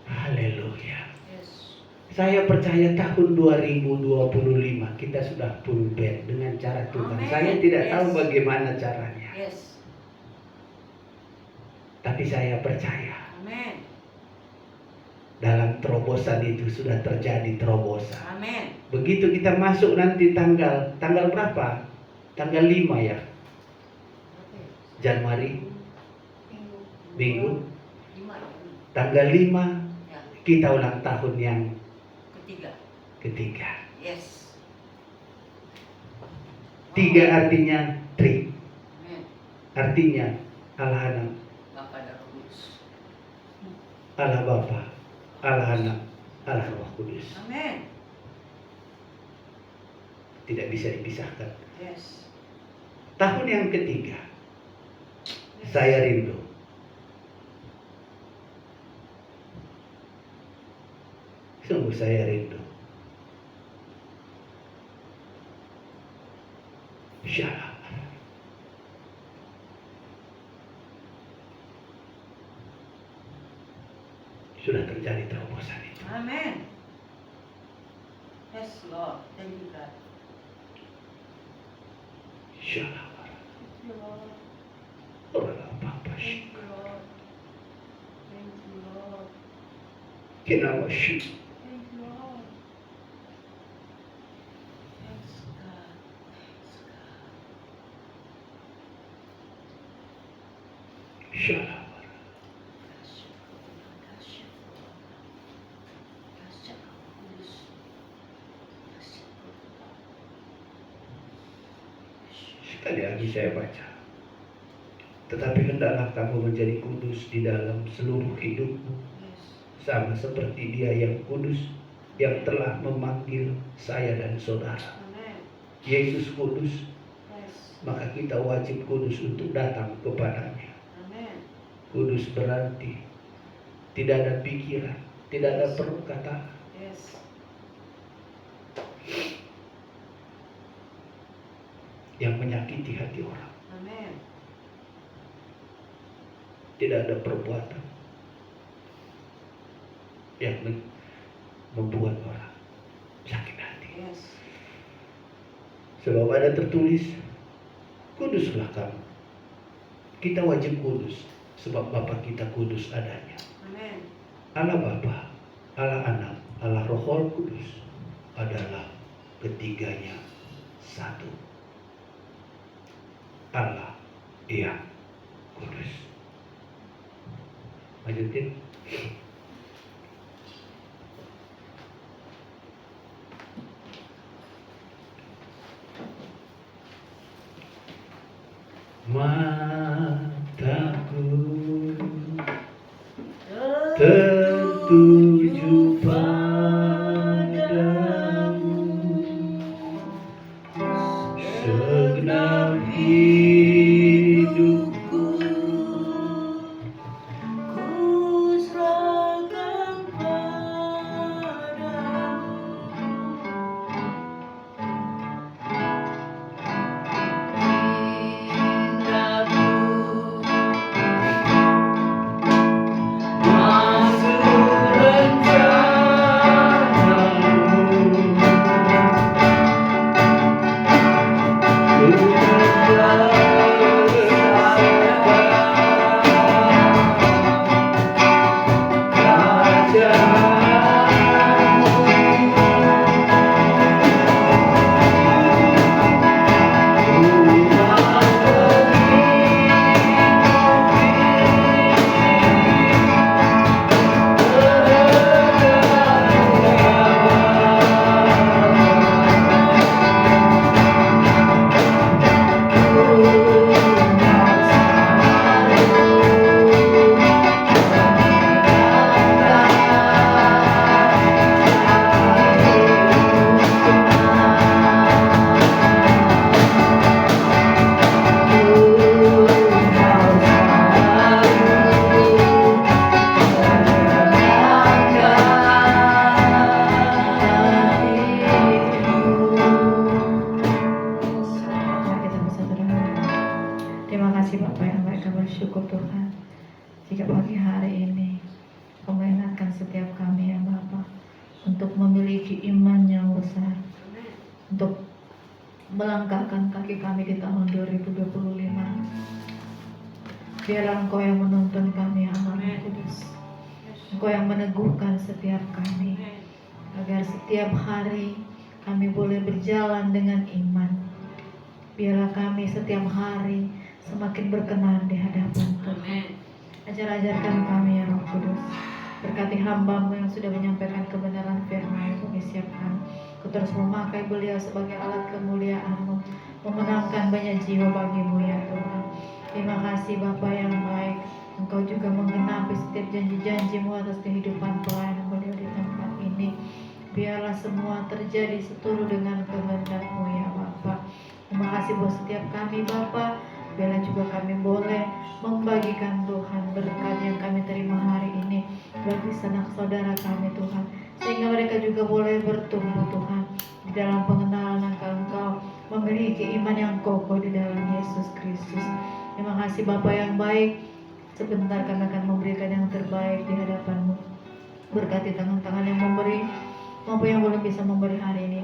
Haleluya. Yes. Saya percaya tahun 2025 kita sudah full band dengan cara Tuhan. Amin. Saya tidak Yes. tahu bagaimana caranya. Yes. Tapi saya percaya Amin. dalam terobosan itu sudah terjadi terobosan. Amin. Begitu kita masuk nanti tanggal berapa? Tanggal 5 ya, Januari, Minggu. 5 ya. Tanggal 5 Ya. kita ulang tahun yang Ketiga. ketiga. Yes. 3 artinya 3. Amin. Artinya Allah Anak, Bapa dan Roh Kudus. Allah Bapa, Allah Anak, Allah Roh Kudus. Amin. Tidak bisa dipisahkan. Yes. Tahun yang ketiga, Yes. saya rindu. Sungguh saya rindu. Shalom. Sudah terjadi terobosan itu. Amin. Yes, Lord. Thank you, God. Shalom. Thank you, Lord. Orang apa sih? Thank you, Lord. Thank you, Lord. Kenapa sih? Thank you, Lord. Yes, God. Yes, God. Shalom. Kasih, kasih, kasih, Kudus. Kasih, Sekali lagi saya baca. Tetapi hendaklah kamu menjadi kudus di dalam seluruh hidupmu, Yes. sama seperti Dia yang kudus, yang telah memanggil saya dan saudara. Amin. Yesus kudus, Yes. maka kita wajib kudus untuk datang kepadanya. Amin. Kudus berarti tidak ada pikiran, tidak ada perkataan, Yes. yang menyakiti hati orang. Amin. Tidak ada perbuatan yang membuat orang sakit hati. Yes. Sebab ada tertulis, kuduslah kamu. Kita wajib kudus, sebab Bapa kita kudus adanya. Amin. Allah Bapa, Allah Anak, Allah Roh Kudus adalah ketiganya satu. Allah yang kudus. Lanjutin. Mataku tertuju padamu, segenap hidupku Ku serahkan padamu. Masuk rencana memiliki iman yang besar untuk melangkahkan kaki kami di tahun 2025. Biarlah Engkau yang menuntun kami, Allah Roh Kudus. Engkau yang meneguhkan setiap kami, agar setiap hari kami boleh berjalan dengan iman. Biarlah kami setiap hari semakin berkenan di hadapan Tuhan. Ajar-ajarkan kami ya Roh Kudus. Berkati hamba-Mu yang sudah menyampaikan kebenaran firman yang Kami siapkan. Kau terus memakai beliau sebagai alat kemuliaan-Mu, memenangkan banyak jiwa bagi-Mu ya Tuhan. Terima kasih Bapa yang baik. Engkau juga menggenapi setiap janji-janji-Mu atas kehidupan pelayan beliau di tempat ini. Biarlah semua terjadi seturut dengan kehendak-Mu ya Bapa. Terima kasih buat setiap kami Bapa. Biarlah juga kami boleh membagikan Tuhan berkat yang kami terima hari ini bagi sanak saudara kami Tuhan, sehingga mereka juga boleh bertumbuh Tuhan di dalam pengenalan Engkau, memiliki iman yang kokoh di dalam Yesus Kristus. Terima kasih Bapa yang baik. Sebentar kami akan memberikan yang terbaik di hadapan-Mu. Berkati tangan-tangan yang memberi maupun yang belum bisa memberi hari ini.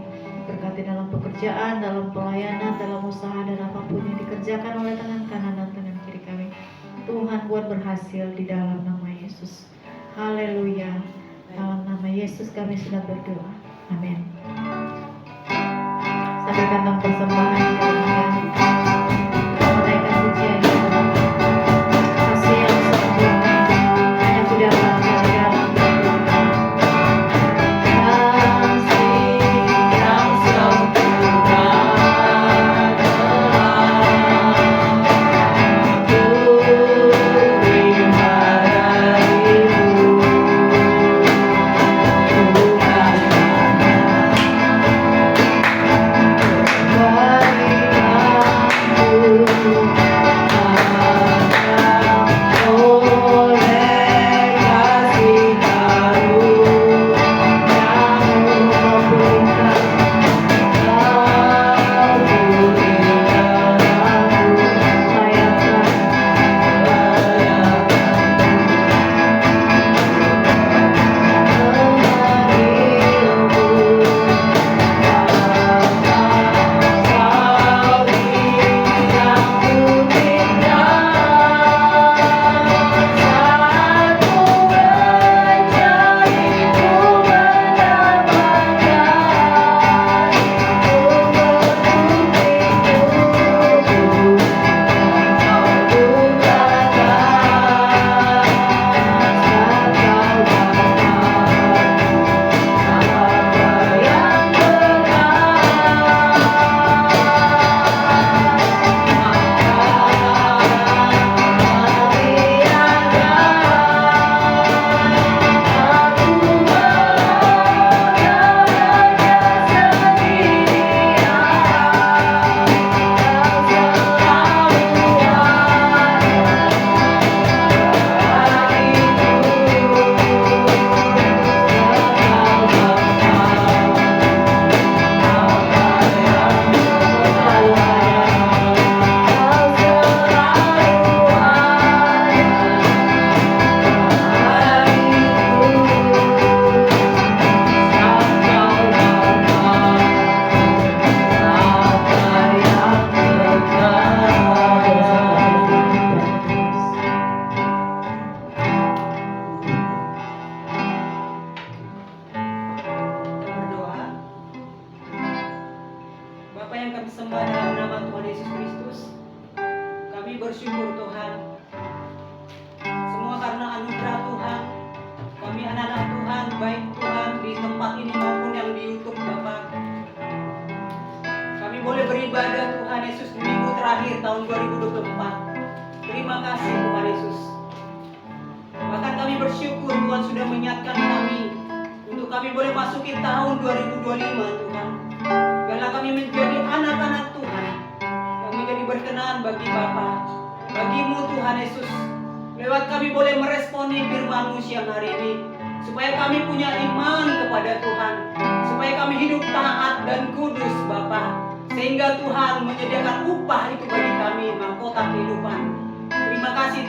Berkati dalam pekerjaan, dalam pelayanan, dalam usaha, dan apapun yang dikerjakan oleh tangan kanan dan tangan kiri kami. Tuhan buat berhasil di dalam nama Yesus. Haleluya. Dalam nama Yesus kami sudah berdoa. Amin. Sampai kantong persembahan kalian. Menaikkan pujian kita. Kasih yang sempurna hanya ku dapatkan di dalam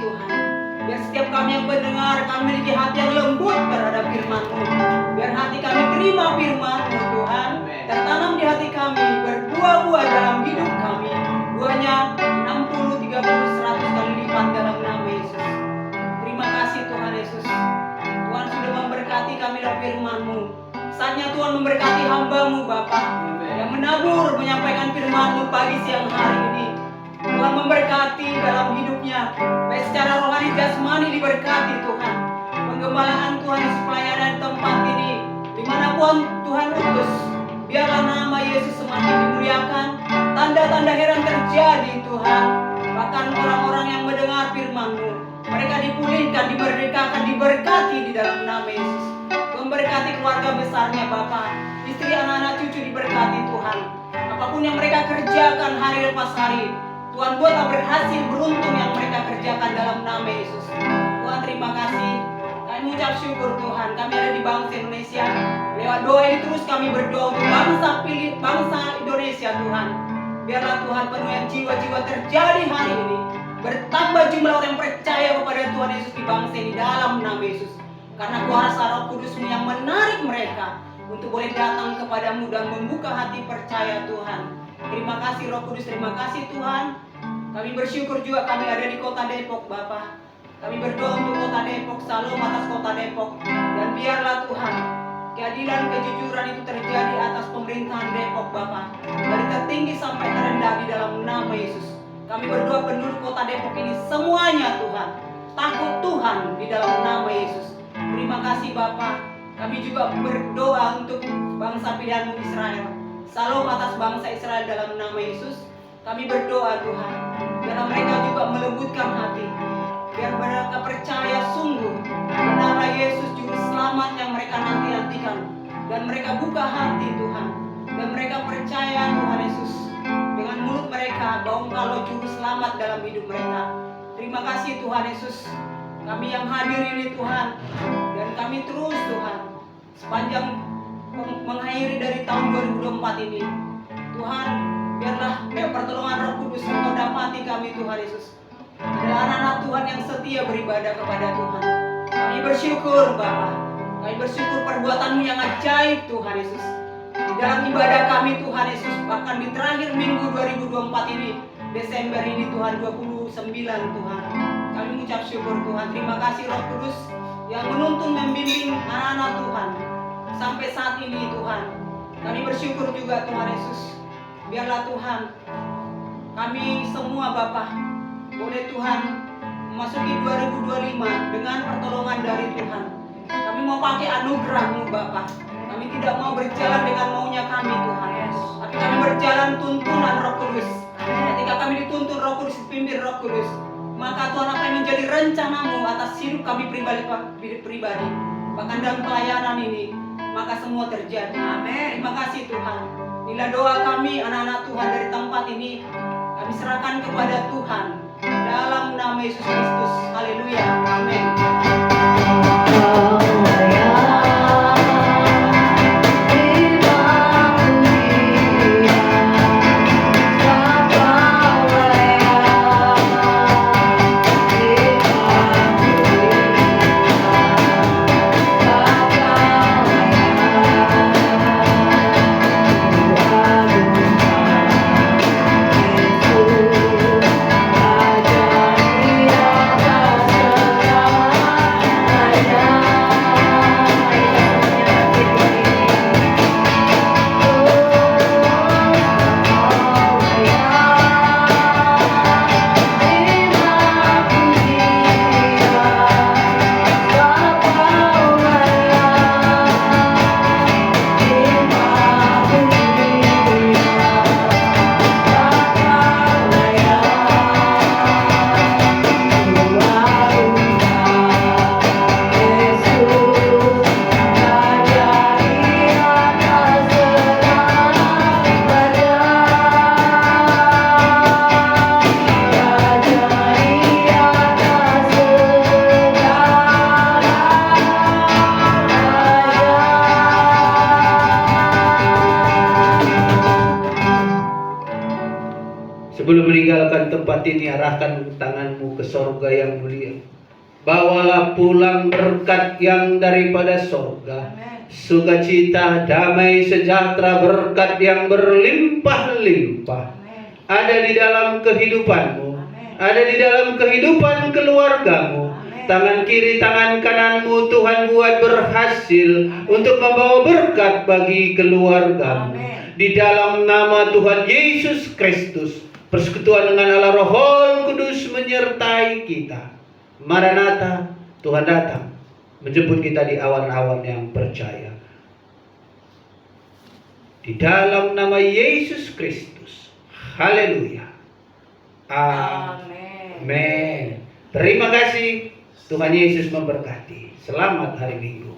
Tuhan. Biar setiap kami yang mendengar, kami memiliki hati yang lembut terhadap firman-Mu. Biar hati kami terima firman-Mu firman-Mu. Saatnya Tuhan memberkati hamba-Mu Bapa yang menabur menyampaikan firman-Mu pagi siang hari ini. Tuhan memberkati dalam hidupnya, baik secara rohani jasmani diberkati Tuhan. Pengembalaan Tuhan Yesus, pelayanan di tempat ini, dimanapun Tuhan utus, biarlah nama Yesus semakin dimuliakan, tanda-tanda heran terjadi Tuhan. Bahkan orang-orang yang mendengar firman-Mu, mereka dipulihkan, dimerdekakan, diberkati di dalam nama Yesus. Memberkati keluarga besarnya Bapa, istri, anak-anak, cucu diberkati Tuhan. Apapun yang mereka kerjakan hari lepas hari, Tuhan buatlah berhasil, beruntung yang mereka kerjakan dalam nama Yesus. Tuhan terima kasih. Kami mengucap syukur Tuhan, kami ada di bangsa Indonesia. Lewat doa ini terus kami berdoa untuk bangsa Indonesia Tuhan. Biarlah Tuhan penuhi jiwa-jiwa terjadi hari ini. Bertambah jumlah orang yang percaya kepada Tuhan Yesus di bangsa ini dalam nama Yesus. Karena kuasa Roh Kudus-Mu yang menarik mereka untuk boleh datang kepadamu dan membuka hati percaya Tuhan. Terima kasih Roh Kudus, terima kasih Tuhan. Kami bersyukur juga kami ada di kota Depok Bapa. Kami berdoa untuk kota Depok, salam atas kota Depok. Dan biarlah Tuhan, keadilan, kejujuran itu terjadi atas pemerintahan Depok Bapa. Dari tertinggi sampai terendah di dalam nama Yesus. Kami berdoa penduduk kota Depok ini semuanya Tuhan, takut Tuhan di dalam nama Yesus. Terima kasih Bapa. Kami juga berdoa untuk bangsa pilihan-Mu Israel. Salam atas bangsa Israel dalam nama Yesus. Kami berdoa Tuhan, biar mereka juga melembutkan hati, biar mereka percaya sungguh benarlah Yesus juru selamat yang mereka nanti-nantikan, dan mereka buka hati Tuhan, dan mereka percaya Tuhan Yesus dengan mulut mereka bahwa Engkau juru selamat dalam hidup mereka. Terima kasih Tuhan Yesus. Kami yang hadir ini Tuhan, dan kami terus Tuhan sepanjang mengakhiri dari tahun 2024 ini Tuhan, biarlah pertolongan Roh Kudus Engkau dapati kami Tuhan Yesus. Adalah anak-anak Tuhan yang setia beribadah kepada Tuhan. Kami bersyukur Bapa, kami bersyukur perbuatan-Mu yang ajaib Tuhan Yesus. Di dalam ibadah kami Tuhan Yesus, bahkan di terakhir minggu 2024 ini, Desember ini Tuhan 29 Tuhan. Kami mengucap syukur Tuhan. Terima kasih Roh Kudus yang menuntun membimbing anak-anak Tuhan sampai saat ini Tuhan. Kami bersyukur juga Tuhan Yesus. Biarlah Tuhan, kami semua Bapa boleh Tuhan memasuki 2025 dengan pertolongan dari Tuhan. Kami mau pakai anugerah-Mu Bapa. Kami tidak mau berjalan dengan maunya kami Tuhan, tapi kami berjalan tuntunan Roh Kudus. Ketika kami dituntun Roh Kudus, dipimpin Roh Kudus, maka Tuhan apa yang menjadi rencana-Mu atas hidup kami pribadi, bahkan dalam pelayanan ini, maka semua terjadi. Amin. Terima kasih Tuhan. Inilah doa kami anak-anak Tuhan dari tempat ini, kami serahkan kepada Tuhan dalam nama Yesus Kristus. Haleluya. Amin. Sebelum meninggalkan tempat ini, arahkan tanganmu ke sorga yang mulia. Bawalah pulang berkat yang daripada sorga. Sukacita, damai, sejahtera, berkat yang berlimpah-limpah. Ada di dalam kehidupanmu. Ada di dalam kehidupan keluargamu. Tangan kiri, tangan kananmu Tuhan buat berhasil untuk membawa berkat bagi keluargamu. Di dalam nama Tuhan Yesus Kristus, persekutuan dengan Allah Roh Kudus menyertai kita. Maranatha, Tuhan datang menjemput kita di awan-awan yang percaya. Di dalam nama Yesus Kristus. Haleluya. Amin. Terima kasih. Tuhan Yesus memberkati. Selamat hari Minggu.